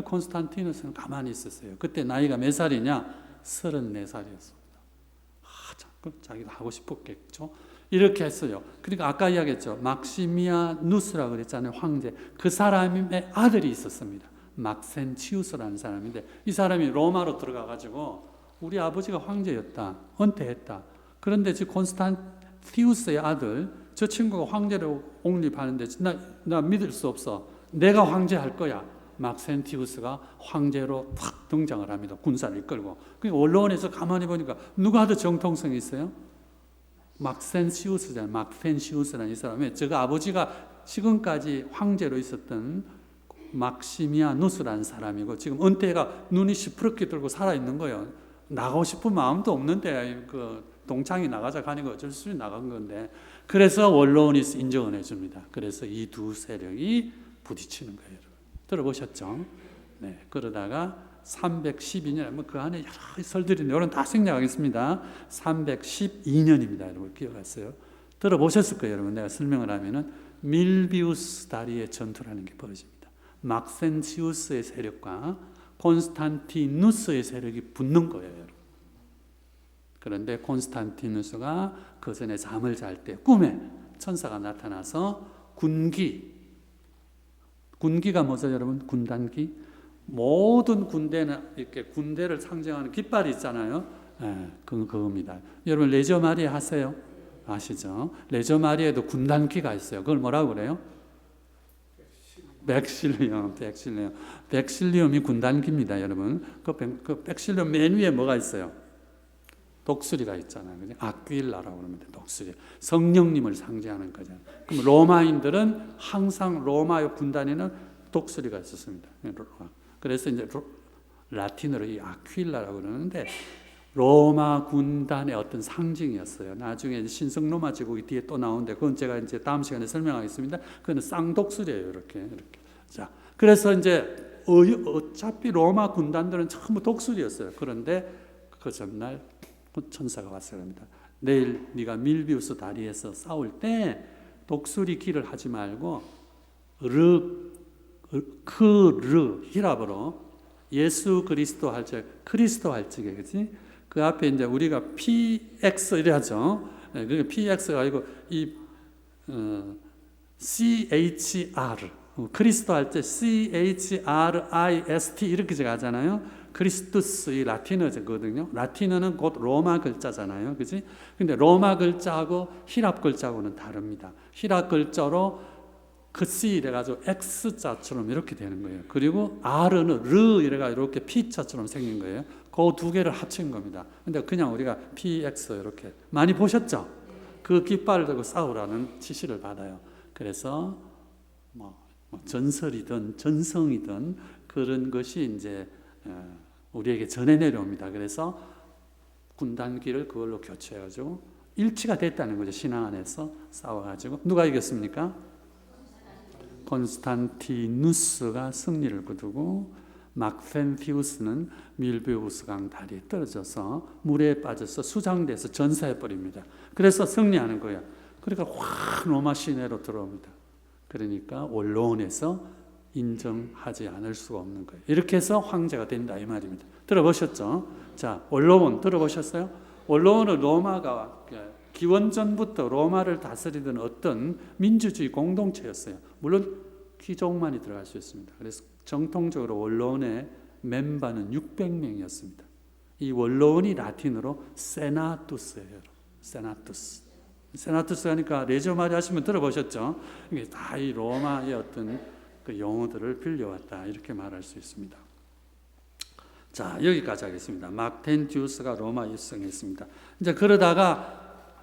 콘스탄티누스는 가만히 있었어요. 그때 나이가 몇 살이냐? 34살이었습니다. 자기가 하고 싶었겠죠. 이렇게 했어요. 그러니까 아까 이야기했죠. 막시미아누스라고 그랬잖아요. 황제. 그 사람의 아들이 있었습니다. 막센치우스라는 사람인데 이 사람이 로마로 들어가가지고 우리 아버지가 황제였다. 은퇴했다. 그런데 지금 콘스탄티우스의 아들, 저 친구가 황제로 옹립하는데 나 믿을 수 없어. 내가 황제할 거야. 막센티우스가 황제로 탁 등장을 합니다. 군사를 이끌고. 그러니까 언론에서 가만히 보니까 누가 더 정통성이 있어요? 막센시우스잖아요. 막센시우스라는 이 사람이 저가 아버지가 지금까지 황제로 있었던 막시미아누스라는 사람이고 지금 은퇴가 눈이 시퍼렇게 들고 살아있는 거예요. 나가고 싶은 마음도 없는데 그 동창이 나가자 가니까 어쩔 수 없이 나간 건데 그래서 원로원이 인정을 해줍니다. 그래서 이 두 세력이 부딪히는 거예요. 들어보셨죠? 네, 그러다가 312년, 그 안에 여러 설들이 이런 다 생략하겠습니다. 312년입니다. 여러분 기억하세요? 들어보셨을 거예요. 여러분 내가 설명을 하면은 밀비우스 다리의 전투라는 게 벌어집니다. 막센치우스의 세력과 콘스탄티누스의 세력이 붙는 거예요. 여러분. 그런데 콘스탄티누스가 그 전에 잠을 잘 때 꿈에 천사가 나타나서 군기가 뭐죠, 여러분? 군단기. 모든 군대는 이렇게 군대를 상징하는 깃발이 있잖아요. 네, 그겁니다. 여러분 레저 마리아 하세요? 아시죠? 레저 마리아에도 군단기가 있어요. 그걸 뭐라고 그래요? 백실리움이 군단기입니다, 여러분. 그 백실리움 맨 위에 뭐가 있어요? 독수리가 있잖아요. 아퀴라라고 합니다. 독수리. 성령님을 상징하는 거잖아요. 그럼 로마인들은 항상 로마의 군단에는 독수리가 있었습니다. 그래서 이제 라틴어로 이 아퀴라라고 그러는데 로마 군단의 어떤 상징이었어요. 나중에 신성 로마 제국이 뒤에 또 나오는데 그건 제가 이제 다음 시간에 설명하겠습니다. 그건 쌍독수리예요. 이렇게. 자, 그래서 이제 어차피 로마 군단들은 전부 독수리였어요. 그런데 그 전날 천사가 왔어요. 합니다. 내일 네가 밀비우스 다리에서 싸울 때 독수리 길을 하지 말고 히랍어로 예수 그리스도 할 적, 그리스도 할 적에, 그렇지? 그 앞에 이제 우리가 PX 이래 하죠. 네, 그게 PX가 아니고 이 CHR 크리스도 할 때 CHRIST 이렇게 가잖아요. 크리스투스 이 라틴어거든요. 라틴어는 곧 로마 글자잖아요. 그지? 근데 로마 글자하고 히랍 글자하고는 다릅니다. 히랍 글자로 그 C 이래가지고 X자처럼 이렇게 되는 거예요. 그리고 R는 르 이래가 이렇게 P자처럼 생긴 거예요. 그 두 개를 합친 겁니다. 근데 그냥 우리가 PX 이렇게 많이 보셨죠? 그 깃발을 들고 싸우라는 지시를 받아요. 그래서 전설이든 전성이든 그런 것이 이제 우리에게 전해 내려옵니다. 그래서 군단기를 그걸로 교체해가지고 일치가 됐다는 거죠. 신앙 안에서 싸워가지고 누가 이겼습니까? 콘스탄티누스가 승리를 거두고 막센티우스는 밀베우스 강 다리에 떨어져서 물에 빠져서 수장돼서 전사해 버립니다. 그래서 승리하는 거예요. 그러니까 확 로마 시내로 들어옵니다. 그러니까 원로원에서 인정하지 않을 수가 없는 거예요. 이렇게 해서 황제가 된다 이 말입니다. 들어보셨죠? 자, 원로원 들어보셨어요? 원로원은 로마가 기원전부터 로마를 다스리던 어떤 민주주의 공동체였어요. 물론 귀족만이 들어갈 수 있습니다. 그래서 정통적으로 원로원의 멤버는 600명이었습니다. 이 원로원이 라틴어로 세나투스예요. 세나투스 하니까 레지오 마리 하시면 들어보셨죠? 이게 다 이 로마의 어떤 그 용어들을 빌려왔다 이렇게 말할 수 있습니다. 자, 여기까지 하겠습니다. 막텐티우스가 로마에 입성했습니다. 이제 그러다가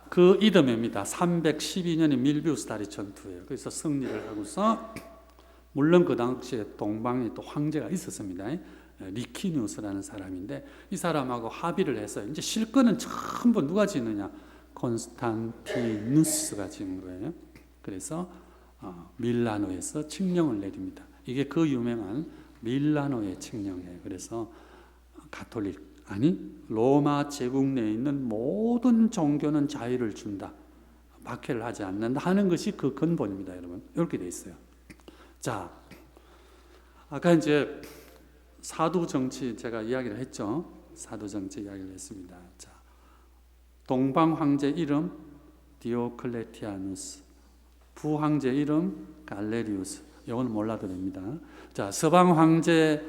그 이듬해입니다. 312년에 밀비우스 다리 전투예요. 그래서 승리를 하고서 물론 그 당시에 동방에 또 황제가 있었습니다. 리키누스라는 사람인데 이 사람하고 합의를 해서 이제 실권은 전부 누가 지느냐? 콘스탄티누스가 지는 거예요. 그래서 밀라노에서 칙령을 내립니다. 이게 그 유명한 밀라노의 칙령이에요. 그래서 가톨릭 로마 제국 내에 있는 모든 종교는 자유를 준다. 박해를 하지 않는다 하는 것이 그 근본입니다, 여러분. 이렇게 돼 있어요. 자, 아까 이제 사두 정치 제가 이야기를 했죠. 사두 정치 이야기를 했습니다. 자, 동방 황제 이름 디오클레티아누스, 부황제 이름 갈레리우스. 이건 몰라도 됩니다. 자, 서방 황제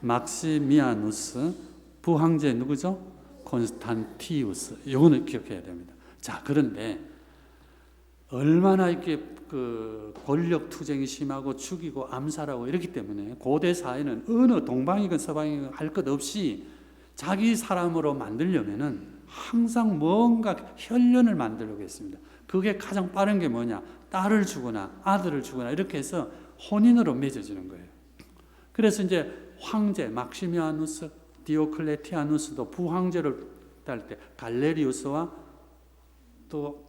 막시미아누스, 부황제 누구죠? 콘스탄티우스. 이거는 기억해야 됩니다. 자, 그런데 얼마나 이렇게 그 권력 투쟁이 심하고 죽이고 암살하고 이렇기 때문에 고대 사회는 어느 동방이건 서방이건 할 것 없이 자기 사람으로 만들려면은 항상 뭔가 혈연을 만들려고 했습니다. 그게 가장 빠른 게 뭐냐? 딸을 주거나 아들을 주거나 이렇게 해서 혼인으로 맺어지는 거예요. 그래서 이제 황제 막시미아누스, 디오클레티아누스도 부황제를 딸 때 갈레리우스와 또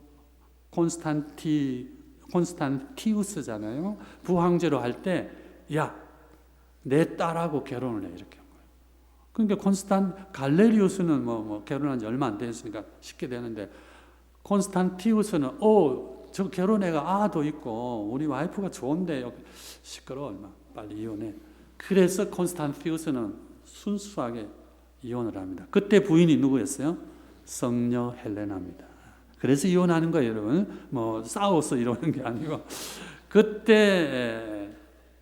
콘스탄티우스잖아요. 부황제로 할 때 야, 내 딸하고 결혼을 해 이렇게 한 거예요. 그러니까 갈레리우스는 뭐 결혼한 지 얼마 안 됐으니까 쉽게 되는데 콘스탄티우스는 저 결혼해가 아도 있고 우리 와이프가 좋은데 여기 시끄러워 얼마 빨리 이혼해. 그래서 콘스탄티우스는 순수하게 이혼을 합니다. 그때 부인이 누구였어요? 성녀 헬레나입니다. 그래서 이혼하는 거예요, 여러분. 뭐 싸워서 이러는 게 아니고 그때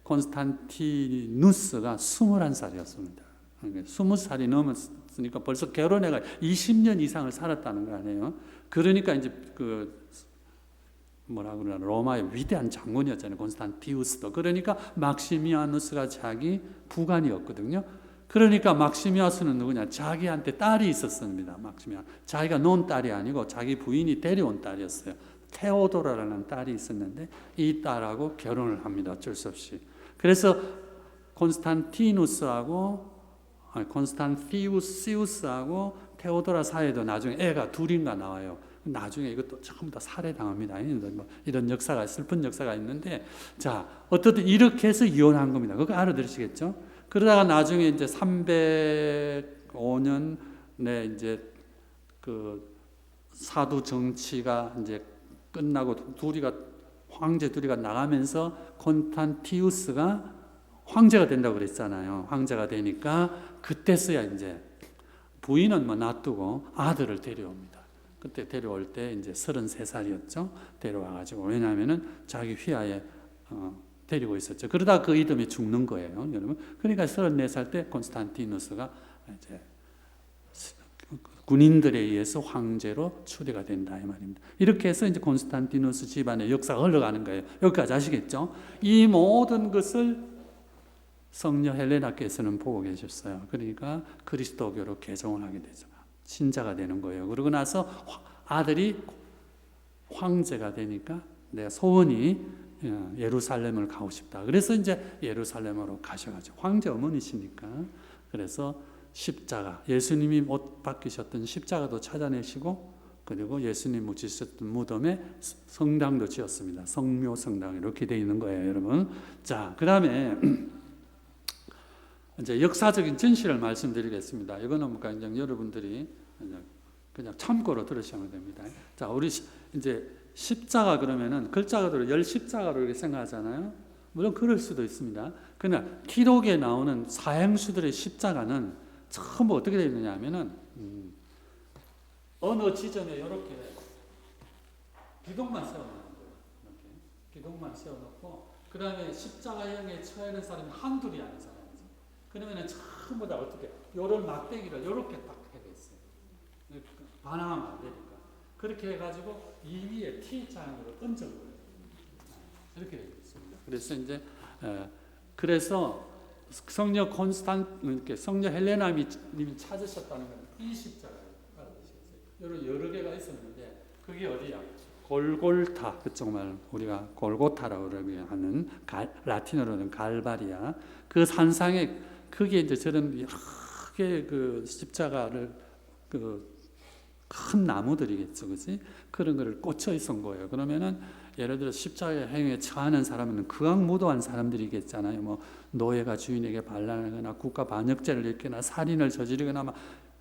콘스탄티누스가 21살이었습니다. 20살이 넘었으니까 벌써 결혼해가 20년 이상을 살았다는 거 아니에요. 그러니까 이제 로마의 위대한 장군이었잖아요. 콘스탄티우스도. 그러니까 막시미아누스가 자기 부관이었거든요. 그러니까 막시미아누스는 누구냐? 자기한테 딸이 있었습니다. 자기가 놓은 딸이 아니고 자기 부인이 데려온 딸이었어요. 테오도라라는 딸이 있었는데 이 딸하고 결혼을 합니다. 어쩔 수 없이. 그래서 콘스탄티우스하고 테오도라 사이에도 나중에 애가 둘인가 나와요. 나중에 이것도 전부 다 살해당합니다. 이런 역사가, 슬픈 역사가 있는데, 자, 어떻든 이렇게 해서 이혼한 겁니다. 그거 알아들으시겠죠? 그러다가 나중에 이제 305년에 이제 그 사두 정치가 이제 끝나고 황제 둘이가 나가면서 콘스탄티우스가 황제가 된다고 그랬잖아요. 황제가 되니까 그때서야 이제 부인은 놔두고 아들을 데려옵니다. 그때 데려올 때 이제 33살이었죠. 데려와가지고 왜냐하면은 자기 휘하에 데리고 있었죠. 그러다 그 이듬해 죽는 거예요, 여러분. 그러니까 34살 때 콘스탄티누스가 이제 군인들에 의해서 황제로 추대가 된다 이 말입니다. 이렇게 해서 이제 콘스탄티누스 집안의 역사가 흘러가는 거예요. 여기까지 아시겠죠? 이 모든 것을 성녀 헬레나께서는 보고 계셨어요. 그러니까 그리스도교로 개종을 하게 되죠. 신자가 되는 거예요. 그러고 나서 아들이 황제가 되니까 내가 소원이 예루살렘을 가고 싶다. 그래서 이제 예루살렘으로 가셔가지고 황제 어머니시니까 그래서 십자가, 예수님이 옷 벗기셨던 십자가도 찾아내시고 그리고 예수님 묻히셨던 무덤에 성당도 지었습니다. 성묘 성당 이렇게 되어 있는 거예요, 여러분. 자, 그다음에 이제 역사적인 진실을 말씀드리겠습니다. 이거는 뭐 그냥 여러분들이 그냥 참고로 들으시면 됩니다. 자, 우리 이제 십자가 그러면은 글자가 들어 열 십자가로 이렇게 생각하잖아요. 물론 그럴 수도 있습니다. 그러나 기록에 나오는 사행수들의 십자가는 전부 어떻게 되어 있느냐 하면은 어느 지점에 이렇게 기둥만 세워놓는 거예요. 이렇게 기둥만 세워놓고 그 다음에 십자가형에 처해 있는 사람이 한둘이 아니잖아요. 그러면은 전부 다 어떻게 요런 막대기를 이렇게 딱 해야 있어요. 반항하면 안 되니까. 그렇게 해가지고 이 위에 T자형으로 얹은 거예요. 이렇게 되어 있습니다. 그래서 이제 그래서 성녀 성녀 헬레나님이 찾으셨다는 건 이 십자가예요. 알아두시겠어요? 여러 개가 있었는데 그게 어디야? 골골타, 그쪽 말 우리가 골고타라고 하는 라틴어로는 갈바리아. 그 산상에 그게 이제 저런 여러 개의 그 십자가를 큰 나무들이겠죠, 그렇지? 그런 거를 꽂혀 있었던 거예요. 그러면은 예를 들어 십자가의 행위에 처하는 사람은 극악무도한 사람들이겠잖아요. 뭐 노예가 주인에게 반란하거나 국가 반역죄를 일으키거나 살인을 저지르거나 막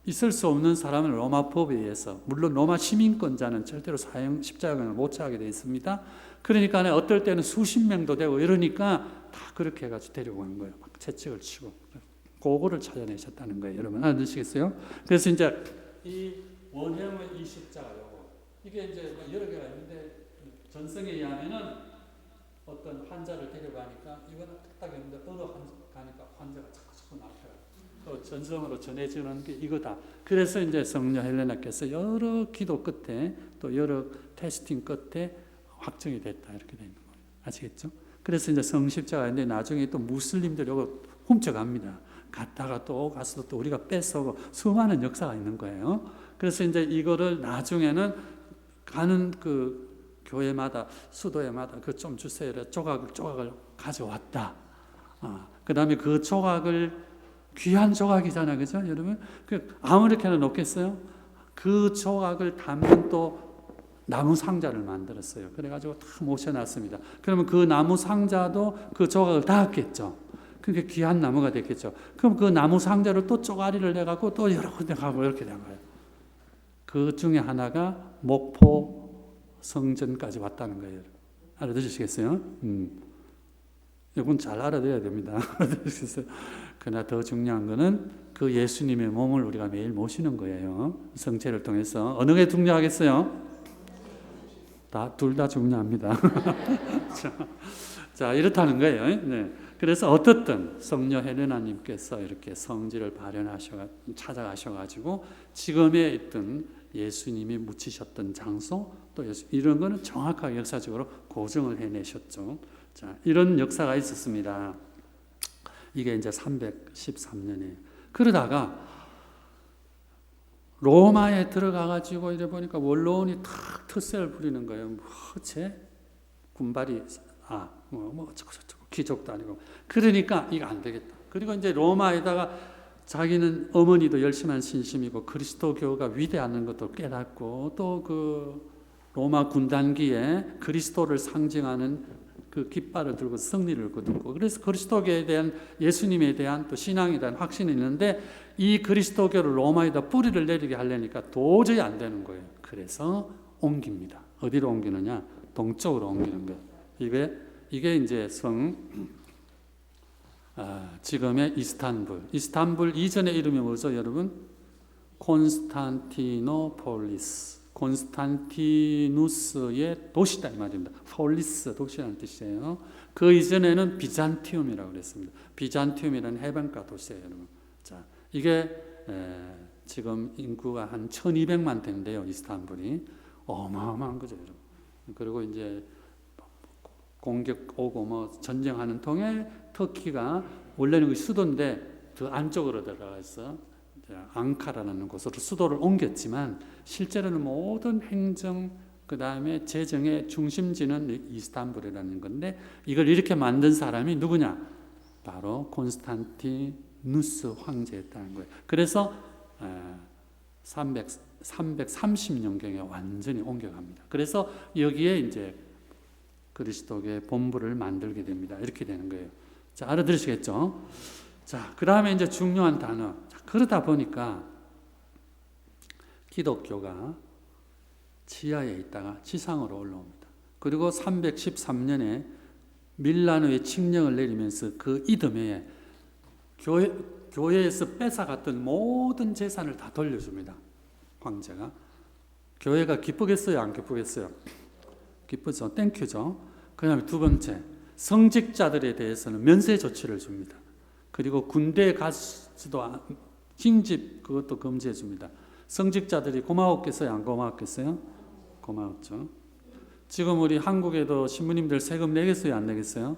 있을 수 없는 사람은 로마법에 의해서, 물론 로마 시민권자는 절대로 십자가를 못 처하게 되어 있습니다. 그러니까 어떨 때는 수십 명도 되고 이러니까 다 그렇게 해가지고 데려오는 거예요. 막 채찍을 치고 그거를 찾아내셨다는 거예요. 여러분 알아두시겠어요? 그래서 이제 이 원형의 이 십자가 요거 이게 이제 여러 개가 있는데 전성에 의하면은 어떤 환자를 데려가니까 이거는 딱 있는데 어느 가니까 환자가 자꾸 나타나요. 또 전성으로 전해지는 게 이거다. 그래서 이제 성녀 헬레나께서 여러 기도 끝에 또 여러 테스팅 끝에 확정이 됐다 이렇게 되는 거예요. 아시겠죠? 그래서 이제 성십자가인데 나중에 또 무슬림들이 이거 훔쳐갑니다. 갔다가 또 가서 또 우리가 뺏어오고 수많은 역사가 있는 거예요. 그래서 이제 이거를 나중에는 가는 그 교회마다 수도회마다 그 좀 주세요. 조각을 가져왔다. 그 다음에 그 조각을 귀한 조각이잖아요, 그죠, 여러분? 아무렇게나 놓겠어요? 그 조각을 담는 또 나무 상자를 만들었어요. 그래가지고 다 모셔놨습니다. 그러면 그 나무 상자도 그 조각을 닿았겠죠. 그게 귀한 나무가 됐겠죠. 그럼 그 나무 상자를 또 쪼가리를 내갖고 또 여러 군데 가고 이렇게 된 거예요. 그 중에 하나가 목포 성전까지 왔다는 거예요. 알아두시겠어요? 이건 잘 알아둬야 됩니다. 그러나 더 중요한 거는 그 예수님의 몸을 우리가 매일 모시는 거예요. 성체를 통해서. 어느 게 중요하겠어요? 둘 다 중요합니다. 자, 이렇다는 거예요. 네. 그래서 어떻든 성녀 헬레나님께서 이렇게 성지를 찾아가셔가지고 지금에 있던 예수님이 묻히셨던 장소 또 이런 거는 정확하게 역사적으로 고증을 해내셨죠. 자, 이런 역사가 있었습니다. 이게 이제 313년에 그러다가 로마에 들어가가지고 이래 보니까 원로원이 탁 특세를 부리는 거예요. 쟤 군발이 저거 귀족도 아니고 그러니까 이거 안 되겠다. 그리고 이제 로마에다가 자기는 어머니도 열심한 신심이고 그리스도교가 위대한 것도 깨닫고 또 그 로마 군단기에 그리스도를 상징하는 그 깃발을 들고 승리를 거두고 그래서 그리스도교에 대한 예수님에 대한 또 신앙에 대한 확신이 있는데 이 그리스도교를 로마에다 뿌리를 내리게 하려니까 도저히 안 되는 거예요. 그래서 옮깁니다. 어디로 옮기느냐? 동쪽으로 옮기는 거예요. 이게 이제 지금의 이스탄불 이전의 이름이 뭐죠, 여러분? 콘스탄티노폴리스. 콘스탄티누스의 도시다 이 말입니다. 폴리스 도시라는 뜻이에요. 그 이전에는 비잔티움이라고 그랬습니다. 비잔티움이라는 해변가 도시예요, 여러분. 자, 이게 지금 인구가 한 1,200만 된대요, 이스탄불이. 어마어마한 거죠, 여러분. 그리고 이제 공격 오고 뭐 전쟁하는 통에 터키가 원래는 그 수도인데 더 안쪽으로 들어가서 앙카라라는 곳으로 수도를 옮겼지만 실제로는 모든 행정 그 다음에 재정의 중심지는 이스탄불이라는 건데 이걸 이렇게 만든 사람이 누구냐? 바로 콘스탄티누스 황제였다는 거예요. 그래서 330년경에 완전히 옮겨갑니다. 그래서 여기에 이제 그리스도교의 본부를 만들게 됩니다. 이렇게 되는 거예요. 자, 알아들으시겠죠? 자, 그 다음에 이제 중요한 단어. 자, 그러다 보니까 기독교가 지하에 있다가 지상으로 올라옵니다. 그리고 313년에 밀라노에 칙령을 내리면서 그 이듬해에 교회에서 뺏어갔던 모든 재산을 다 돌려줍니다. 황제가. 교회가 기쁘겠어요? 안 기쁘겠어요? 기쁘죠. 땡큐죠. 그 다음에 두 번째, 성직자들에 대해서는 면세 조치를 줍니다. 그리고 군대에 가지도 징집 그것도 금지해 줍니다. 성직자들이 고마웠겠어요? 안 고마웠겠어요? 고마웠죠. 지금 우리 한국에도 신부님들 세금 내겠어요? 안 내겠어요?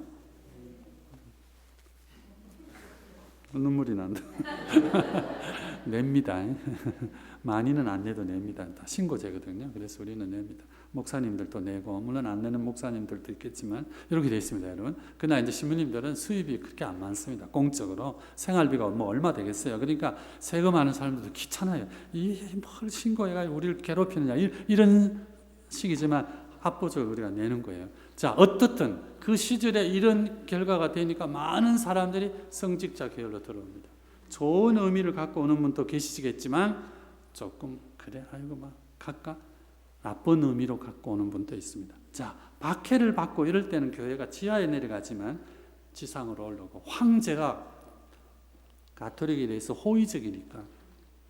눈물이 난다. 냅니다. 많이는 안 내도 냅니다. 다 신고제거든요. 그래서 우리는 냅니다. 목사님들도 내고 물론 안 내는 목사님들도 있겠지만 이렇게 되어 있습니다, 여러분. 그러나 이제 신부님들은 수입이 그렇게 안 많습니다. 공적으로 생활비가 뭐 얼마 되겠어요. 그러니까 세금하는 사람들도 귀찮아요. 뭘 신고해가지고 우리를 괴롭히느냐 이런 식이지만 합법적으로 우리가 내는 거예요. 자, 어떻든 그 시절에 이런 결과가 되니까 많은 사람들이 성직자 계열로 들어옵니다. 좋은 의미를 갖고 오는 분도 계시겠지만 조금 그래 아이고 막 갈까? 나쁜 의미로 갖고 오는 분도 있습니다. 자, 박해를 받고 이럴 때는 교회가 지하에 내려가지만 지상으로 올라오고 황제가 가톨릭에 대해서 호의적이니까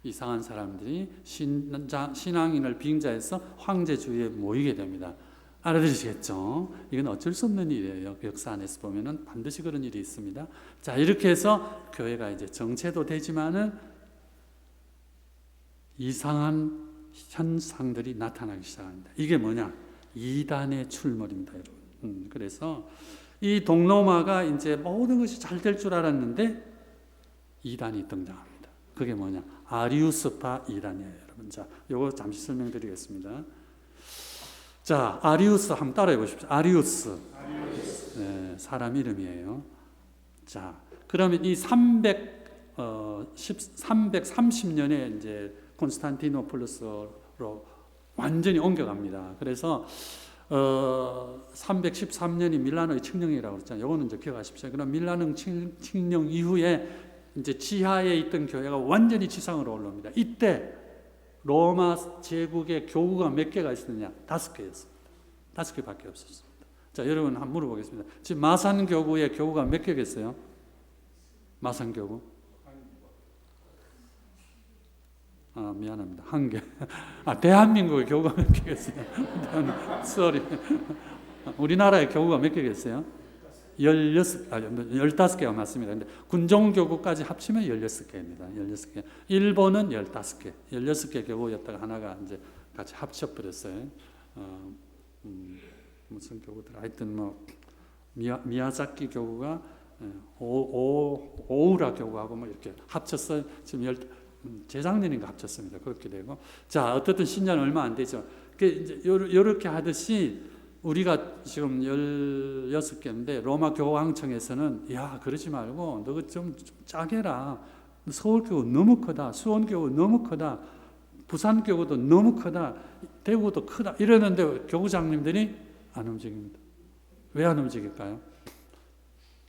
이상한 사람들이 신앙인을 빙자해서 황제 주위에 모이게 됩니다. 알아들으시겠죠? 이건 어쩔 수 없는 일이에요. 역사 안에서 보면은 반드시 그런 일이 있습니다. 자, 이렇게 해서 교회가 이제 정체도 되지만은 이상한 현상들이 나타나기 시작합니다. 이게 뭐냐? 이단의 출몰입니다, 여러분. 그래서 이 동로마가 이제 모든 것이 잘 될 줄 알았는데 이단이 등장합니다. 그게 뭐냐? 아리우스파 이단이에요, 여러분. 자, 요거 잠시 설명드리겠습니다. 자, 아리우스 한번 따라해 보십시오. 아리우스. 네, 사람 이름이에요. 자, 그러면 이 330년에 이제 콘스탄티노플루스로 완전히 옮겨갑니다. 그래서 313년이 밀라노의 칙령이라고 그랬잖아요. 이거는 이제 기억하십시오. 그럼 밀라노 칙령 이후에 이제 지하에 있던 교회가 완전히 지상으로 올라옵니다. 이때 로마 제국의 교구가 몇 개가 있었느냐? 5개였습니다. 5개밖에 없었습니다. 자, 여러분 한번 물어보겠습니다. 지금 마산 교구의 교구가 몇 개겠어요? 마산 교구? 미안합니다. 한 개. 대한민국의 교구가 몇 개겠어요? 쏘리. 우리나라의 교구가 몇 개겠어요? 15개가 맞습니다. 근데 군종교구까지 합치면 16개입니다. 16개. 일본은 15개. 16개 교구였다가 하나가 이제 같이 합쳐버렸어요. 무슨 교구들? 하여튼 뭐, 미야자키 교구가 오우라 교구하고 뭐 이렇게 합쳐서 지금 재작년인가 합쳤습니다. 그렇게 되고. 자, 어떻든 신년 얼마 안 되죠. 이렇게 하듯이 우리가 지금 16개인데 로마 교황청에서는 야, 그러지 말고 너 좀 짜게라. 서울교구 너무 크다. 수원교구 너무 크다. 부산교구도 너무 크다. 대구도 크다. 이러는데 교구장님들이 안 움직입니다. 왜 안 움직일까요?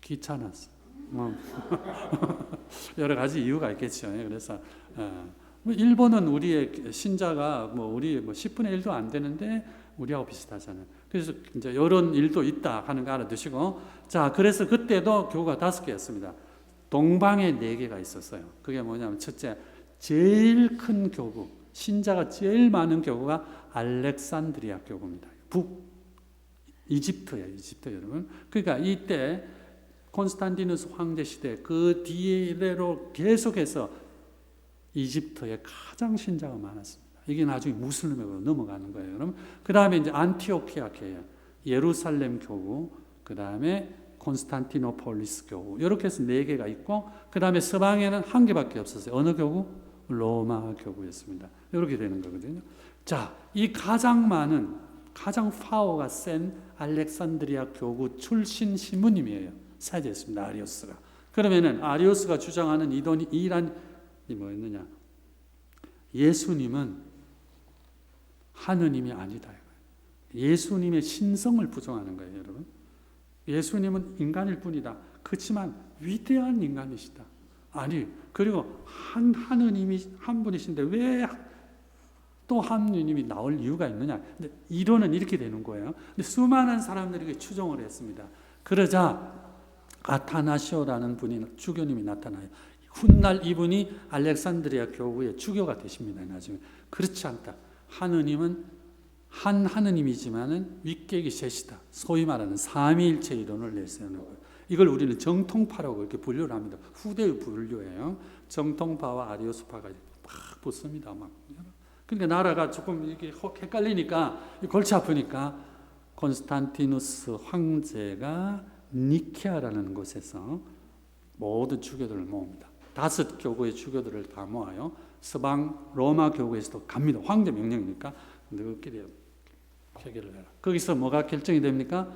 귀찮았어. 여러 가지 이유가 있겠죠. 그래서 일본은 우리의 신자가 우리 10분의 1도 안 되는데 우리하고 비슷하잖아요. 그래서 이제 이런 일도 있다 하는 거 알아두시고, 자, 그래서 그때도 교구가 5개였습니다. 동방에 4개가 있었어요. 그게 뭐냐면 첫째, 제일 큰 교구 신자가 제일 많은 교구가 알렉산드리아 교구입니다. 북 이집트예요, 이집트 여러분. 그러니까 이때 콘스탄티누스 황제 시대 그 뒤로 계속해서 이집트에 가장 신자가 많았습니다. 이게 나중에 무슬림으로 넘어가는 거예요. 여러분. 그 다음에 이제 안티오키아 교회, 예루살렘 교구, 그 다음에 콘스탄티노폴리스 교구, 이렇게 해서 4개가 있고, 그 다음에 서방에는 1개밖에 없었어요. 어느 교구? 로마 교구였습니다. 이렇게 되는 거거든요. 자, 이 가장 많은, 가장 파워가 센 알렉산드리아 교구 출신 신부님이에요. 사제였습니다. 아리오스가. 그러면은 아리오스가 주장하는 이란이 뭐였느냐? 예수님은 하느님이 아니다. 예수님의 신성을 부정하는 거예요, 여러분. 예수님은 인간일 뿐이다. 그렇지만 위대한 인간이시다. 아니, 그리고 하느님이 한 분이신데 왜 또 하느님이 나올 이유가 있느냐? 근데 이론은 이렇게 되는 거예요. 근데 수많은 사람들이 추종을 했습니다. 그러자 아타나시오라는 분이 주교님이 나타나요. 훗날 이분이 알렉산드리아 교구의 주교가 되십니다. 나중에. 그렇지 않다. 하느님은 한 하느님이지만은 윗객이 셋이다. 소위 말하는 삼위일체 이론을 내세우는 거예요. 이걸 우리는 정통파라고 이렇게 분류를 합니다. 후대의 분류예요. 정통파와 아리오스파가 막 붙습니다. 막. 그러니까 나라가 조금 이렇게 헷갈리니까 골치 아프니까 콘스탄티누스 황제가 니케아라는 곳에서 모든 주교들을 모읍니다. 5 교구의 주교들을 다 모아요. 서방 로마 교구에서도 갑니다. 황제 명령이니까 너희끼리 해결을 해라. 거기서 뭐가 결정이 됩니까?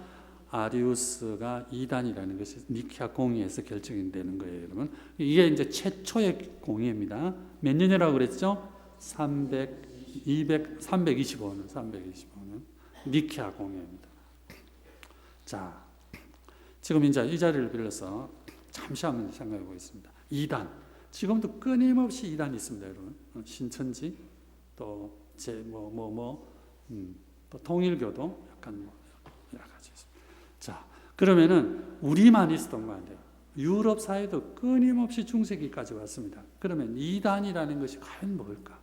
아리우스가 이단이라는 것이 니케아 공의에서 결정이 되는 거예요, 여러분. 이게 이제 최초의 공의입니다. 몇 년이라고 그랬죠? 325년 니케아 공의입니다. 자, 지금 이제 이 자리를 빌려서 잠시 한번 생각해 보겠습니다. 이단. 지금도 끊임없이 이단이 있습니다, 여러분. 신천지, 또 또 통일교도 약간 여러 가지 있습니다. 자, 그러면은 우리만 있었던 거 아니에요. 유럽 사회도 끊임없이 중세기까지 왔습니다. 그러면 이단이라는 것이 과연 뭘까?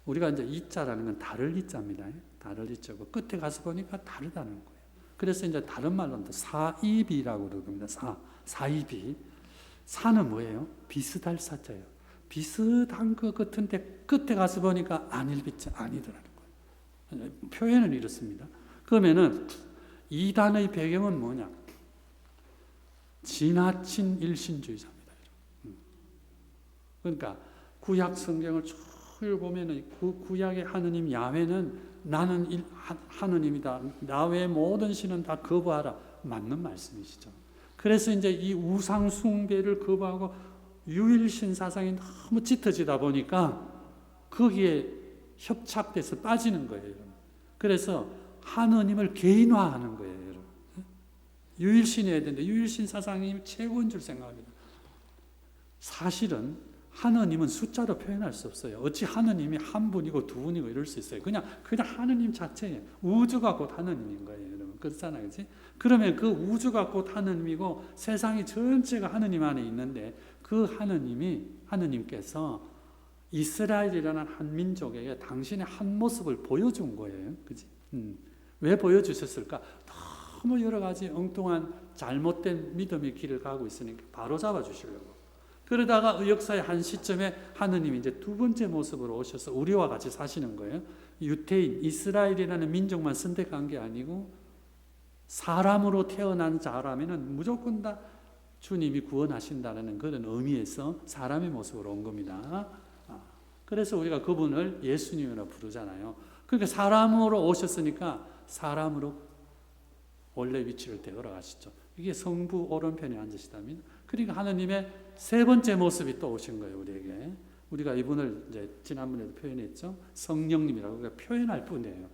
우리가 이제 이자라는 건 다를 이자입니다. 다를 이자고 끝에 가서 보니까 다르다는 거예요. 그래서 이제 다른 말로는 사이비라고 그럽니다. 사이비. 사는 뭐예요? 비슷할 사자예요. 비슷한 것 같은데 끝에 가서 보니까 아니더라는 거예요. 표현은 이렇습니다. 그러면은 이단의 배경은 뭐냐? 지나친 일신주의자입니다. 그러니까 구약 성경을 쭉 보면은 그 구약의 하느님 야훼는 나는 하느님이다. 나 외의 모든 신은 다 거부하라. 맞는 말씀이시죠. 그래서 이제 이 우상 숭배를 거부하고 유일신 사상이 너무 짙어지다 보니까 거기에 협착돼서 빠지는 거예요. 그래서 하느님을 개인화하는 거예요. 유일신이어야 되는데 유일신 사상이 최고인 줄 생각합니다. 사실은 하느님은 숫자로 표현할 수 없어요. 어찌 하느님이 한 분이고 두 분이고 이럴 수 있어요. 그냥 하느님 자체예요. 우주가 곧 하느님인 거예요, 여러분. 그렇잖아요, 그렇지? 그러면 그 우주가 곧 하느님이고 세상이 전체가 하느님 안에 있는데 그 하느님께서 이스라엘이라는 한 민족에게 당신의 한 모습을 보여준 거예요, 그렇지? 왜 보여주셨을까? 너무 여러 가지 엉뚱한 잘못된 믿음의 길을 가고 있으니까 바로 잡아주시려고. 그러다가 역사의 한 시점에 하느님이 이제 2번째 모습으로 오셔서 우리와 같이 사시는 거예요. 유태인, 이스라엘이라는 민족만 선택한 게 아니고 사람으로 태어난 자라면 무조건 다 주님이 구원하신다는 그런 의미에서 사람의 모습으로 온 겁니다. 그래서 우리가 그분을 예수님이라고 부르잖아요. 그러니까 사람으로 오셨으니까 사람으로 원래 위치를 되돌아가시죠. 이게 성부 오른편에 앉으시다면, 그러니까 하느님의 3번째 모습이 또 오신 거예요, 우리에게. 우리가 이분을 이제 지난번에도 표현했죠. 성령님이라고 그러니까 표현할 뿐이에요.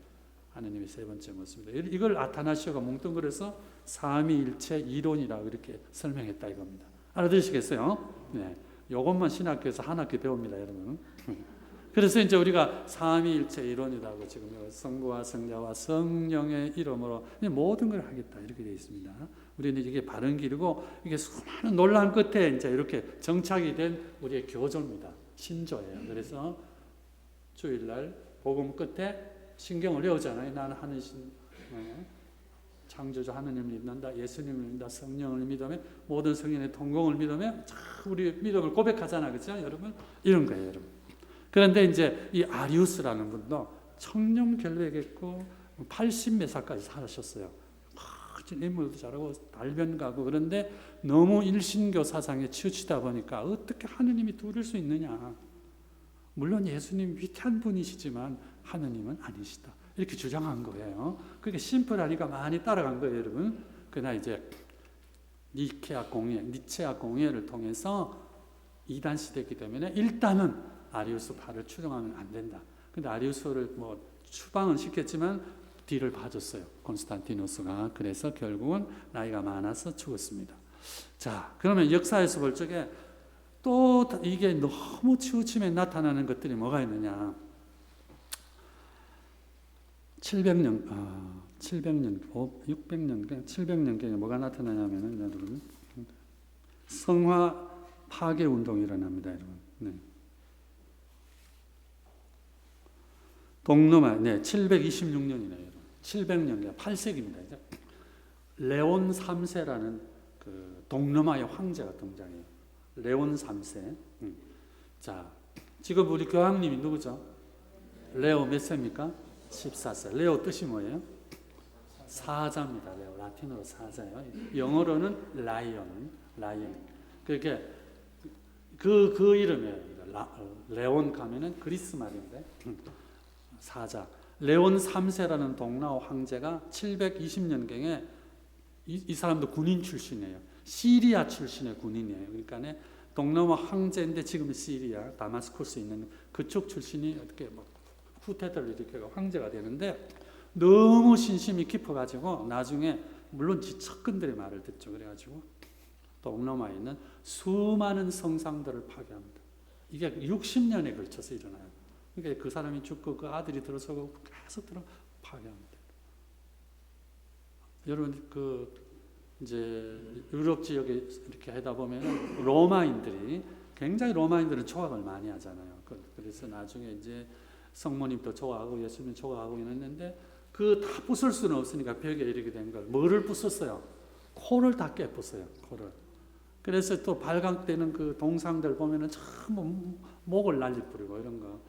하느님의 3번째 모습입니다. 이걸 아타나시오가 뭉뚱그려서 삼위일체 이론이라고 이렇게 설명했다 이겁니다. 알아들으시겠어요? 네. 요것만 신학교에서 한 학기 배웁니다, 여러분. 그래서 이제 우리가 삼위일체 이론이라고 지금 성부와 성자와 성령의 이름으로 모든 걸 하겠다 이렇게 되어 있습니다. 우리는 이게 바른 길이고 이게 수많은 논란 끝에 이제 이렇게 정착이 된 우리의 교조입니다. 신조예요. 그래서 주일날 복음 끝에 신경을 외우잖아요. 나는 하는 창조주 하느님을 믿는다, 예수님을 믿는다, 성령을 믿으며 모든 성인의 동공을 믿으며 우리 믿음을 고백하잖아, 그렇죠, 여러분? 이런 거예요, 여러분. 그런데 이제 이 아리우스라는 분도 청렴결백했고 80몇 살까지 살으셨어요. 인물도 잘하고 달변가고 그런데 너무 일신교 사상에 치우치다 보니까 어떻게 하느님이 둘일 수 있느냐. 물론 예수님 위대한 분이시지만 하느님은 아니시다. 이렇게 주장한 거예요. 그게 심플하니까 많이 따라간 거예요, 여러분. 그러나 이제 니체아 공예를 통해서 이단 시대이기 때문에 일단은 아리우스파를 추종하면 안 된다. 근데 아리우스를 뭐 추방은 시켰지만 뒤를 봐줬어요, 콘스탄티누스가. 그래서 결국은 나이가 많아서 죽었습니다. 자, 그러면 역사에서 볼 적에 또 이게 너무 치우침에 나타나는 것들이 뭐가 있느냐. 600년경에 뭐가 나타나냐면은 여러분 성화 파괴 운동이 일어납니다, 여러분. 네. 동로마, 726년이네요. 700년, 8세기입니다. 레온 3세라는 그 동로마의 황제가 등장해요. 레온 3세. 자, 지금 우리 교황님이 누구죠? 레오 몇 세입니까? 14세. 레오 뜻이 뭐예요? 사자입니다. 레오 라틴어로 사자예요. 영어로는 라이언. 그렇게 그 이름이에요. 레온 가면은 그리스 말인데 사자. 레온 3세라는 동라오 황제가 720년경에 이 사람도 군인 출신이에요. 시리아 출신의 군인이에요. 그러니까 동로마 황제인데 지금 시리아 다마스쿠스 있는 그쪽 출신이 어떻게 뭐 후퇴들을 일으켜 황제가 되는데 너무 신심이 깊어가지고 나중에 물론 지 측근들의 말을 듣죠. 그래가지고 동로마에 있는 수많은 성상들을 파괴합니다. 이게 60년에 걸쳐서 일어나요. 그러니까 그 사람이 죽고 그 아들이 들어서고 계속 파괴합니다. 여러분 이제 유럽 지역에 이렇게 하다 보면 로마인들은 조각을 많이 하잖아요. 그래서 나중에 이제 성모님도 조각하고 예수님 조각하고 이랬는데 그 다 부술 수는 없으니까 벽에 이렇게 된 걸 뭐를 부쉈어요? 코를 다 깨부숴요. 코를. 그래서 또 발각되는 그 동상들 보면은 전부 목을 난리 뿌리고 이런 거.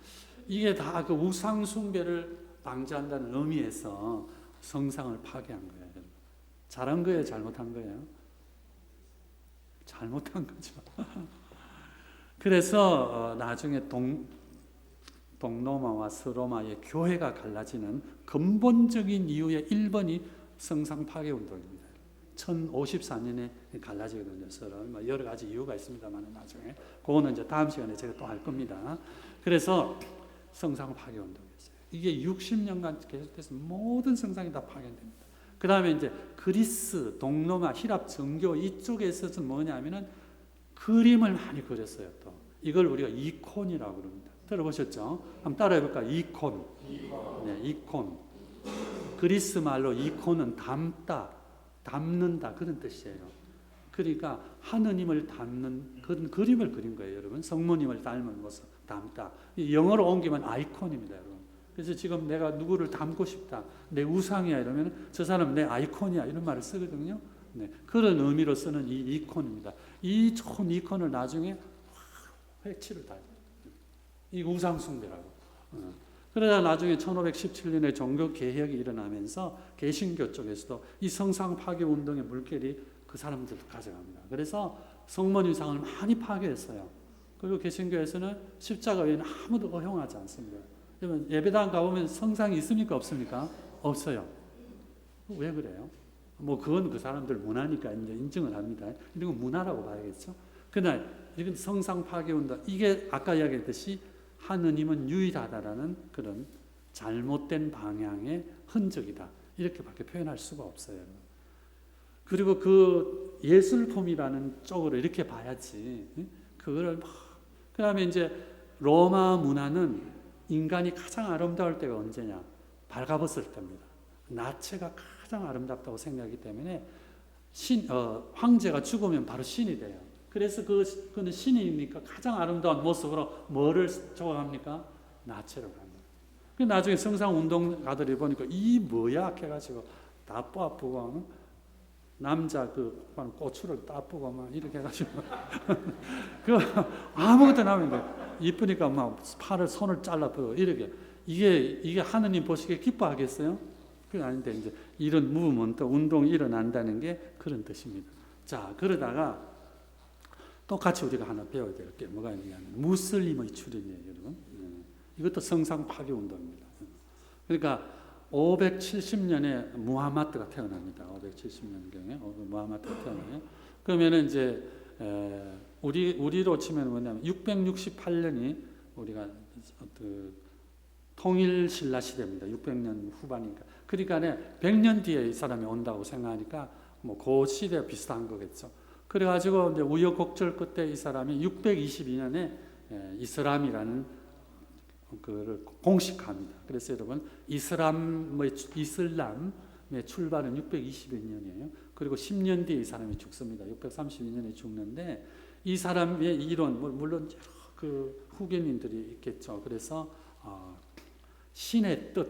이게 다 그 우상 숭배를 방지한다는 의미에서 성상을 파괴한 거예요. 잘한 거예요, 잘못한 거예요? 잘못한 거죠. 그래서 나중에 동로마와 서로마의 교회가 갈라지는 근본적인 이유의 1번이 성상 파괴 운동입니다. 1054년에 갈라지거든요. 서로 여러 가지 이유가 있습니다만 나중에 그거는 이제 다음 시간에 제가 또 할 겁니다. 그래서 성상 파괴 운동이었어요. 이게 60년간 계속돼서 모든 성상이 다 파괴됩니다. 그 다음에 이제 그리스, 동로마, 히랍 정교 이쪽에서는 뭐냐면은 그림을 많이 그렸어요. 또 이걸 우리가 이콘이라고 그럽니다. 들어보셨죠? 한번 따라해볼까요? 이콘. 네, 이콘. 그리스 말로 이콘은 담는다 그런 뜻이에요. 그러니까 하느님을 담는 그런 그림을 그린 거예요, 여러분. 성모님을 닮은 모습 담다. 영어로 옮기면 아이콘입니다, 여러분. 그래서 지금 내가 누구를 닮고 싶다, 내 우상이야 이러면 저 사람은 내 아이콘이야 이런 말을 쓰거든요. 네, 그런 의미로 쓰는 이 이콘입니다. 이 좋은 이콘을 나중에 회치를 다. 이 우상 숭배라고. 그러다 나중에 1517년에 종교 개혁이 일어나면서 개신교 쪽에서도 이 성상 파괴 운동의 물결이 그 사람들도 가져갑니다. 그래서 성모님상을 많이 파괴했어요. 그리고 개신교에서는 십자가 외에는 아무도 허용하지 않습니다. 예배당 가보면 성상이 있습니까? 없습니까? 없어요. 왜 그래요? 뭐 그건 그 사람들 문화니까 이제 인정을 합니다. 이런 건 문화라고 봐야겠죠. 그러나 이건 성상 파괴 운동, 이게 아까 이야기했듯이 하느님은 유일하다라는 그런 잘못된 방향의 흔적이다. 이렇게밖에 표현할 수가 없어요. 그리고 그 예술품이라는 쪽으로 이렇게 봐야지. 그거를 그 다음에 이제 로마 문화는 인간이 가장 아름다울 때가 언제냐? 발가벗을 때입니다. 나체가 가장 아름답다고 생각하기 때문에 황제가 죽으면 바로 신이 돼요. 그래서 그는 신이니까 가장 아름다운 모습으로 뭐를 조각합니까? 나체로 합니다. 나중에 성상 운동가들이 보니까 이 뭐야 해가지고 다 뽑아보고 남자 그 고추를 따쁘고 막 이렇게 해가지고 그 아무것도 나면 이쁘니까 막 팔을 손을 잘라버리고 이렇게 이게 하느님 보시기에 기뻐하겠어요? 그게 아닌데 이제 이런 무브먼트 운동이 일어난다는 게 그런 뜻입니다. 자, 그러다가 똑같이 우리가 하나 배워야 될 게 뭐가 있냐면 무슬림의 출현이에요, 여러분. 이것도 성상 파괴 운동입니다. 그러니까 570년에 무하마드가 태어납니다. 570년경에 무하마드가 태어나요. 그러면은 이제 우리로 치면 뭐냐면 668년이 우리가 통일 신라 시대입니다. 600년 후반이니까. 그러니까 100년 뒤에 이 사람이 온다고 생각하니까 뭐 그 시대 비슷한 거겠죠. 그래가지고 이제 우여곡절 끝에 이 사람이 622년에 이슬람이라는 그를 공식합니다. 그래서 여러분 이슬람의 출발은 622년이에요. 그리고 10년 뒤에 이 사람이 죽습니다. 632년에 죽는데 이 사람의 이론 물론 그 후견인들이 있겠죠. 그래서 신의 뜻,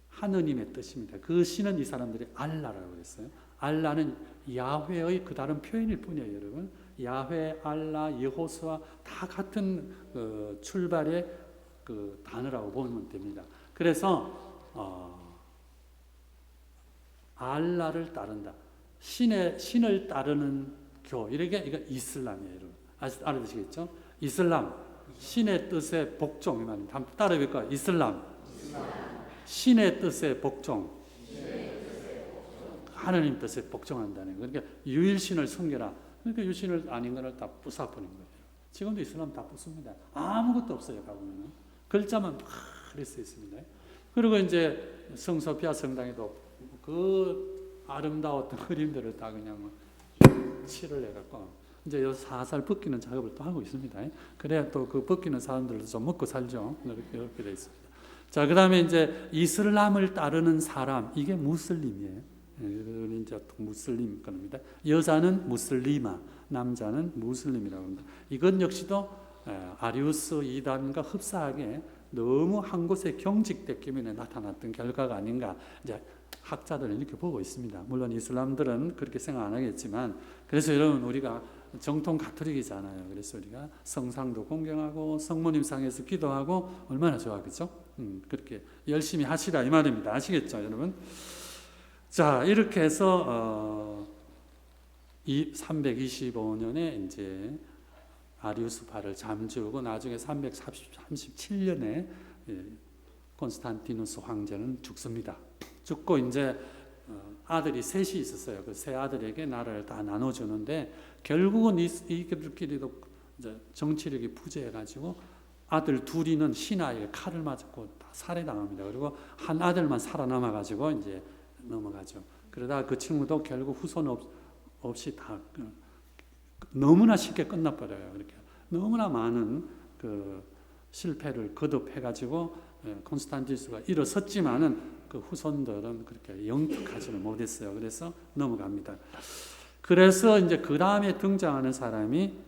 하느님의 뜻입니다. 그 신은 이 사람들이 알라라고 했어요. 알라는 야훼의 그 다른 표현일 뿐이에요, 여러분. 야훼, 알라, 여호수아 다 같은 출발의 그 단어라고 보면 됩니다. 그래서 알라를 따른다. 신을 따르는 교 이게 이슬람이에요, 여러분. 알아두시겠죠? 이슬람 신의 뜻에 복종 이 말입니다. 한번 따라해볼까요? 이슬람 신의 뜻에 복종. 하나님 뜻에 복종한다는 거예요. 그러니까 유일신을 섬겨라. 그러니까 유신을 아닌 거를 다 부숴버린 거예요. 지금도 이슬람 다 부숩니다. 아무것도 없어요. 가보면은 글자만 파리 써 있습니다. 그리고 이제 성소피아 성당에도 그 아름다웠던 그림들을 다 그냥 칠을 해갖고 이제 살살 벗기는 작업을 또 하고 있습니다. 그래야 또 그 벗기는 사람들도 좀 먹고 살죠. 이렇게 되어 있습니다. 자, 그 다음에 이제 이슬람을 따르는 사람, 이게 무슬림이에요. 이제 무슬림 겁니다. 여자는 무슬리마, 남자는 무슬림이라고 합니다. 이건 역시도 아리우스 이단과 흡사하게 너무 한 곳에 경직됐기 때문에 나타났던 결과가 아닌가 이제 학자들은 이렇게 보고 있습니다. 물론 이슬람들은 그렇게 생각 안 하겠지만 그래서 여러분 우리가 정통 가톨릭이잖아요. 그래서 우리가 성상도 공경하고 성모님 상에서 기도하고 얼마나 좋아, 그렇죠? 그렇게 열심히 하시라 이 말입니다. 아시겠죠, 여러분? 자, 이렇게 해서 325년에 이제 아리우스파를 잠재우고 나중에 337년에 콘스탄티누스 황제는 죽습니다. 죽고 이제 아들이 셋이 있었어요. 그 세 아들에게 나라를 다 나눠주는데 결국은 이들끼리도 이제 정치력이 부재해가지고 아들 둘이는 신하에게 칼을 맞고 다 살해당합니다. 그리고 한 아들만 살아남아가지고 이제 넘어가죠. 그러다 그 친구도 결국 후손 없이 다 너무나 쉽게 끝나버려요. 이렇게 너무나 많은 그 실패를 거듭해가지고 콘스탄티누스가 일어섰지만은 그 후손들은 그렇게 영특하지를 못했어요. 그래서 넘어갑니다. 그래서 이제 그 다음에 등장하는 사람이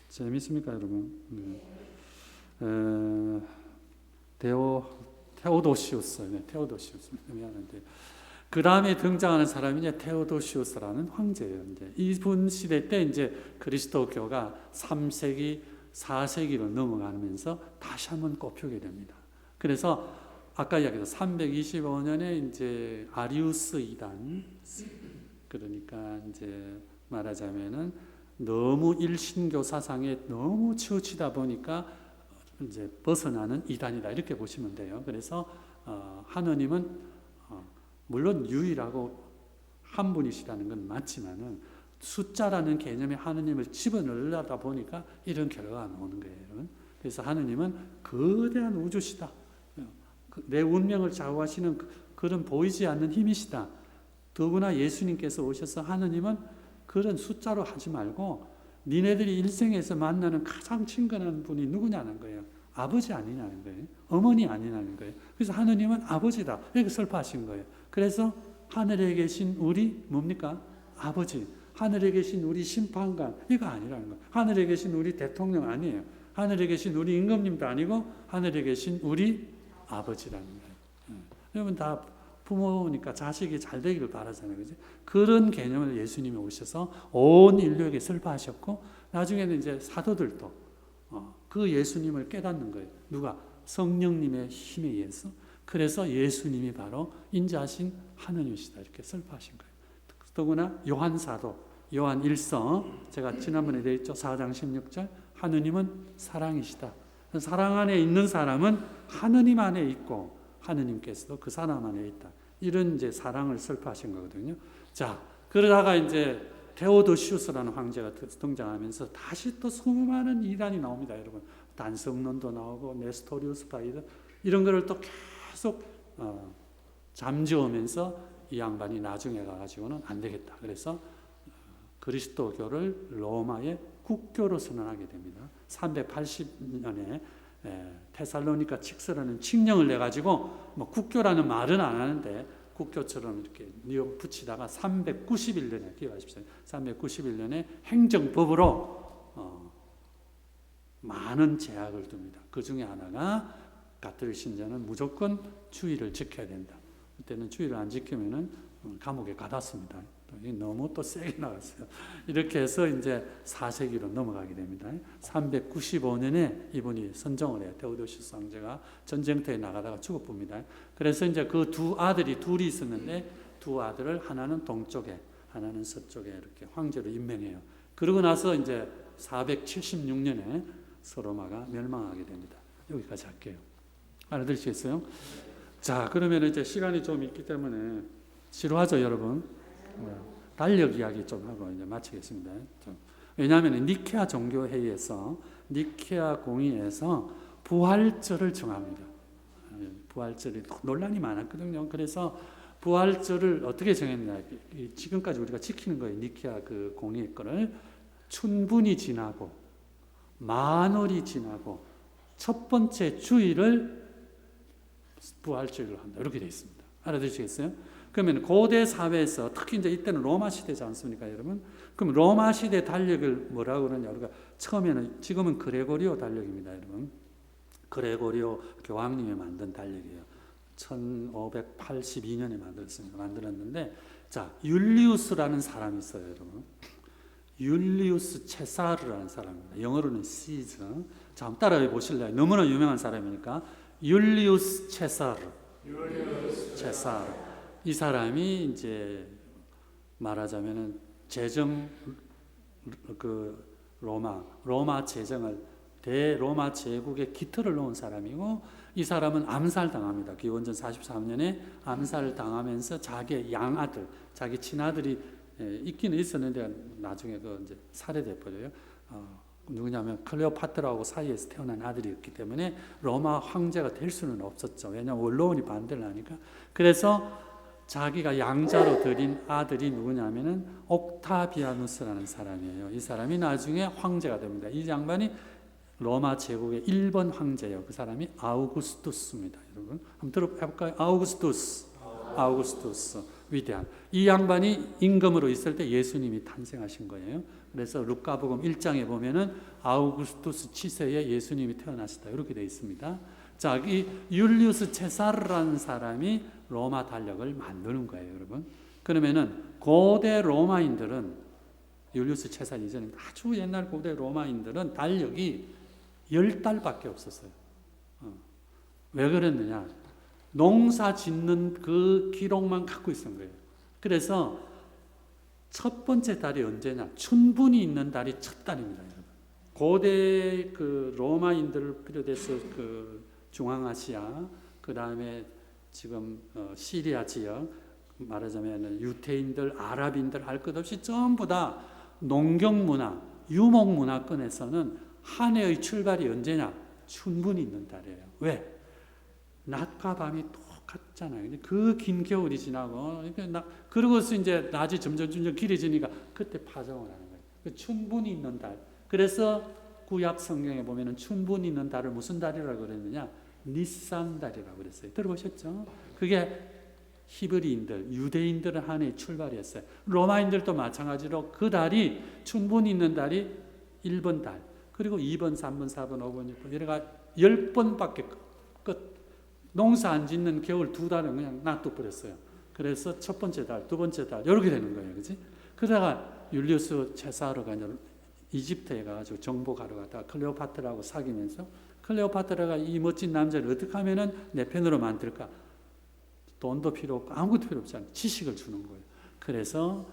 재밌습니까, 여러분? 테오도시우스, 테오도시우스 미안한데 그 다음에 등장하는 사람이 이제 테오도시우스라는 황제예요. 이제 이분 시대 때 이제 그리스도교가 3세기, 4세기로 넘어가면서 다시 한번 꼽히게 됩니다. 그래서 아까 이야기했던 325년에 이제 아리우스 이단, 그러니까 이제 말하자면은 너무 일신교 사상에 너무 치우치다 보니까 이제 벗어나는 이단이다 이렇게 보시면 돼요. 그래서 하느님은 물론 유일하고 한 분이시라는 건 맞지만은 숫자라는 개념에 하느님을 집어넣으려다 보니까 이런 결과가 나오는 거예요, 여러분. 그래서 하느님은 거대한 우주시다. 내 운명을 좌우하시는 그런 보이지 않는 힘이시다. 더구나 예수님께서 오셔서 하느님은 그런 숫자로 하지 말고 니네들이 일생에서 만나는 가장 친근한 분이 누구냐는 거예요. 아버지 아니냐는 거예요. 어머니 아니냐는 거예요. 그래서 하느님은 아버지다. 이렇게 설파하신 거예요. 그래서 하늘에 계신 우리 뭡니까? 아버지. 하늘에 계신 우리 심판관. 이거 아니라는 거예요. 하늘에 계신 우리 대통령 아니에요. 하늘에 계신 우리 임금님도 아니고 하늘에 계신 우리 아버지라는 거예요. 여러분 다 부모니까 자식이 잘 되기를 바라잖아요. 그죠? 그런 개념을 예수님이 오셔서 온 인류에게 설파하셨고 나중에는 이제 사도들도 그 예수님을 깨닫는 거예요. 누가? 성령님의 힘에 의해서. 그래서 예수님이 바로 인자하신 하느님이시다 이렇게 설파하신 거예요. 더구나 요한 사도, 요한 1서 제가 지난번에 되어 있죠. 4장 16절 하느님은 사랑이시다. 사랑 안에 있는 사람은 하느님 안에 있고 하느님께서도 그 사람 안에 있다. 이런 이제 사랑을 설파하신 거거든요. 자, 그러다가 이제 데오도시우스라는 황제가 등장하면서 다시 또 수많은 이단이 나옵니다, 여러분. 단성론도 나오고 네스토리우스 파이드 이런 거를 또 계속 잠재우면서 이 양반이 나중에 가가지고는 안 되겠다. 그래서 그리스도교를 로마의 국교로 선언하게 됩니다. 380년에 테살로니가 칙서라는 칙령을 내가지고 뭐 국교라는 말은 안 하는데 국교처럼 이렇게 뉘어 붙이다가 391년에 기억하십시오. 391년에 행정법으로 많은 제약을 둡니다. 그 중에 하나가 가톨릭 신자는 무조건 주의를 지켜야 된다. 그때는 주의를 안 지키면은 감옥에 가뒀습니다. 너무 또 세게 나갔어요. 이렇게 해서 이제 4세기로 넘어가게 됩니다. 395년에 이분이 선정을 해요. 데오도시우스 황제가 전쟁터에 나가다가 죽어봅니다. 그래서 이제 그 두 아들이 둘이 있었는데 두 아들을 하나는 동쪽에 하나는 서쪽에 이렇게 황제로 임명해요. 그러고 나서 이제 476년에 서로마가 멸망하게 됩니다. 여기까지 할게요. 알아들으시겠어요? 자, 그러면 이제 시간이 좀 있기 때문에 지루하죠, 여러분? 달력 이야기 좀 하고 이제 마치겠습니다. 왜냐하면 니케아 종교회의에서 니케아 공의에서 부활절을 정합니다. 부활절이 논란이 많았거든요. 그래서 부활절을 어떻게 정했냐? 지금까지 우리가 지키는 거예요. 니케아 그 공의의 거를 춘분이 지나고 만월이 지나고 첫 번째 주일을 부활절로 한다. 이렇게 되어 있습니다. 알아두시겠어요? 그러면 고대 사회에서 특히 이제 이때는 로마 시대지 않습니까, 여러분? 그럼 로마 시대 달력을 뭐라고 그러냐? 우리가 처음에는 지금은 그레고리오 달력입니다, 여러분. 그레고리오 교황님이 만든 달력이에요. 1582년에 만들었는데, 자, 율리우스라는 사람이 있어요, 여러분. 율리우스 체사르라는 사람입니다. 영어로는 시즈. 자, 한번 따라해 보실래요? 너무나 유명한 사람이니까. 율리우스 체사르. 체사르. 이 사람이 이제 말하자면은 재정 그 로마 재정을 대로마 제국의 기틀을 놓은 사람이고 이 사람은 암살당합니다. 기원전 43년에 암살당하면서 자기의 양아들, 자기 친아들이 있기는 있었는데 나중에 그 이제 살해돼 버려요. 누구냐면 클레오파트라하고 사이에서 태어난 아들이었기 때문에 로마 황제가 될 수는 없었죠. 왜냐하면 원로원이 반대를 하니까. 그래서 자기가 양자로 들인 아들이 누구냐면은 옥타비아누스라는 사람이에요. 이 사람이 나중에 황제가 됩니다. 이 양반이 로마 제국의 1번 황제예요. 그 사람이 아우구스투스입니다. 여러분 한번 들어볼까요? 아우구스투스 위대한 이 양반이 임금으로 있을 때 예수님이 탄생하신 거예요. 그래서 루카복음 1장에 보면은 아우구스투스 치세에 예수님이 태어나셨다 이렇게 되어 있습니다. 자, 이 율리우스 체사르라는 사람이 로마 달력을 만드는 거예요, 여러분. 그러면은 고대 로마인들은 율리우스 체사르 이전에 아주 옛날 고대 로마인들은 달력이 10달밖에 없었어요. 왜 그랬느냐? 농사 짓는 그 기록만 갖고 있었던 거예요. 그래서 첫 번째 달이 언제냐? 춘분이 있는 달이 첫 달입니다, 여러분. 고대 그 로마인들을 비롯해서 그 중앙아시아, 그 다음에 지금 시리아 지역, 말하자면 유태인들, 아랍인들 할 것 없이 전부 다 농경 문화, 유목 문화권에서는 한 해의 출발이 언제냐? 춘분이 있는 달이에요. 왜? 낮과 밤이 똑같잖아요. 근데 그 긴 겨울이 지나고 그러고서 이제 낮이 점점 길어지니까 그때 파종을 하는 거예요. 그 춘분이 있는 달. 그래서 구약 성경에 보면은 춘분이 있는 달을 무슨 달이라고 그랬느냐? 니산 달이라고 그랬어요. 들어보셨죠? 그게 히브리인들, 유대인들은 한 해 출발이었어요. 로마인들도 마찬가지로 그 달이 춘분이 있는 달이 1번 달, 그리고 2번, 3번, 4번, 5번, 6번 이래가 10번밖에 끝. 농사 안 짓는 겨울 2달은 그냥 놔둬버렸어요. 그래서 첫 번째 달, 두 번째 달 이렇게 되는 거예요. 그렇지? 그러다가 율리우스 체사르가 이제 이집트에 가가지고 정복하러 갔다가 클레오파트라하고 사귀면서 클레오파트라가 이 멋진 남자를 어떻게 하면은 내 편으로 만들까? 돈도 필요 없고 아무것도 필요 없잖아요. 지식을 주는 거예요. 그래서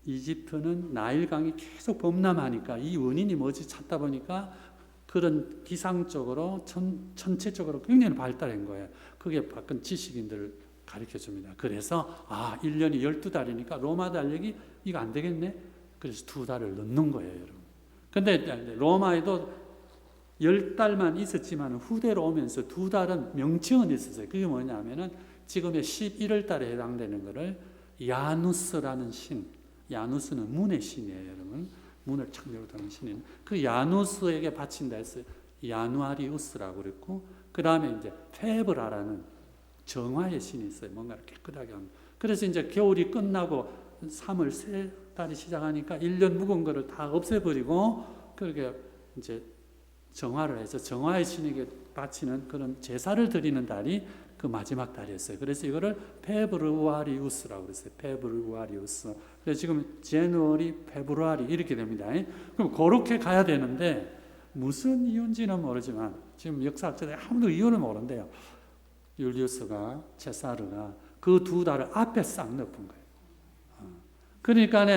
이집트는 나일강이 계속 범람하니까 이 원인이 뭐지 찾다 보니까 그런 기상적으로 전체적으로 굉장히 발달한 거예요. 그게 바꾼 지식인들을 가르쳐 줍니다. 그래서 1년이 12달이니까 로마 달력이 이거 안 되겠네. 그래서 2달을 넣는 거예요, 여러분. 근데 로마에도 10달만 있었지만 후대로 오면서 2달은 명칭은 있었어요. 그게 뭐냐면은 지금의 11월 달에 해당되는 거를 야누스라는 신, 야누스는 문의 신이에요, 여러분. 문을 창조하는 신인. 그 야누스에게 바친다 했어요. 야누아리우스라고 그랬고, 그 다음에 이제 페브라라는 정화의 신이 있어요. 뭔가를 깨끗하게 하는. 그래서 이제 겨울이 끝나고 3월 새 달이 시작하니까 1년 묵은 거를 다 없애버리고, 그렇게 이제 정화를 해서 정화의 신에게 바치는 그런 제사를 드리는 달이 그 마지막 달이었어요. 그래서 이거를 페브루아리우스라고 그랬어요. 페브루아리우스. 그래서 지금 제누어리, 페브루아리 이렇게 됩니다. 그럼 그렇게 가야 되는데 무슨 이유인지는 모르지만 지금 역사학자들이 아무도 이유를 모른대요. 율리우스가 체사르가 그 2달을 앞에 싹 넣은 거예요. 그러니까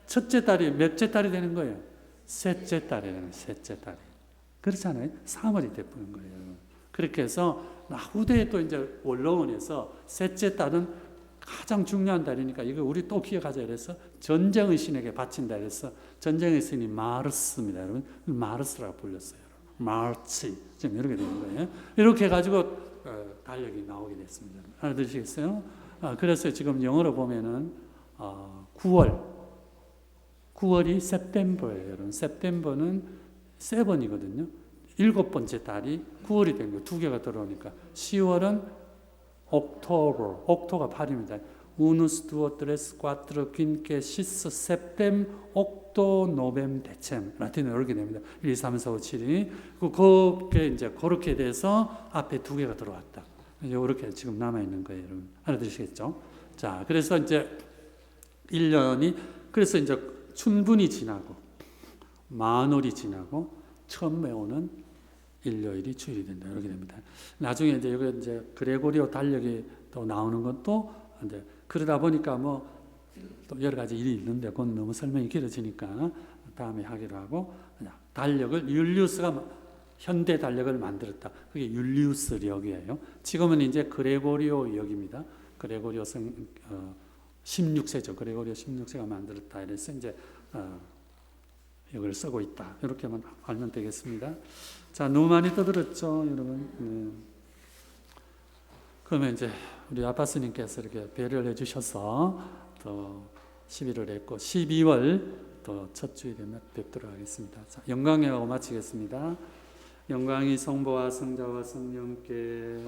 첫째 달이 몇째 달이 되는 거예요? 셋째 달이 되는 거예요. 셋째 달이. 그렇잖아요. 3월이 되는 거예요. 그렇게 해서 후대에 또 이제 원로원에서 셋째 달은 가장 중요한 달이니까 이거 우리 또 기억하자 그래서 전쟁의 신에게 바친다 그래서 전쟁의 신이 마르스입니다. 여러분 마르스라고 불렸어요. 마르치 지금 이렇게 되는 거예요. 이렇게 해가지고 달력이 나오게 됐습니다. 알아들으시겠어요? 그래서 지금 영어로 보면은 9월이 September예요. 여러분 September는 7이거든요. 7번째 달이 9월이 된 거예요. 2개가 들어오니까. 10월은 옥토가 8입니다. 우누스 두어 트레스 꽈트로 퀸케 시스 septem 옥토 노벤 데츴 라틴어로 이렇게 됩니다. 1, 2, 3, 4, 5, 7이 그게 이제 그렇게 돼서 앞에 2개가 들어왔다. 이렇게 지금 남아 있는 거예요, 여러분. 알아들으시겠죠? 자, 그래서 이제 1년이 그래서 이제 춘분이 지나고 만월이 지나고 처음에 오는 일요일이 주일이 된다. 이렇게 됩니다. 나중에 이제 여기 이제 그레고리오 달력이 또 나오는 것도 이제 그러다 보니까 뭐 또 여러 가지 일이 있는데 그건 너무 설명이 길어지니까 다음에 하기로 하고 달력을 율리우스가 현대 달력을 만들었다. 그게 율리우스력이에요. 지금은 이제 그레고리오 역입니다. 그레고리오 16세죠. 그레고리오 16세가 만들었다. 이래서 이제 이걸 쓰고 있다. 이렇게만 알면 되겠습니다. 자, 너무 많이 떠들었죠, 여러분. 그러면 이제 우리 아빠스님께서 이렇게 배려를 해주셔서 또 11월 했고 12월 또 첫 주일에 뵙도록 하겠습니다. 자, 영광의 하고 마치겠습니다. 영광이 성부와 성자와 성령께.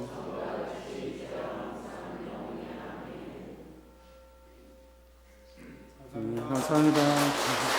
감사합니다.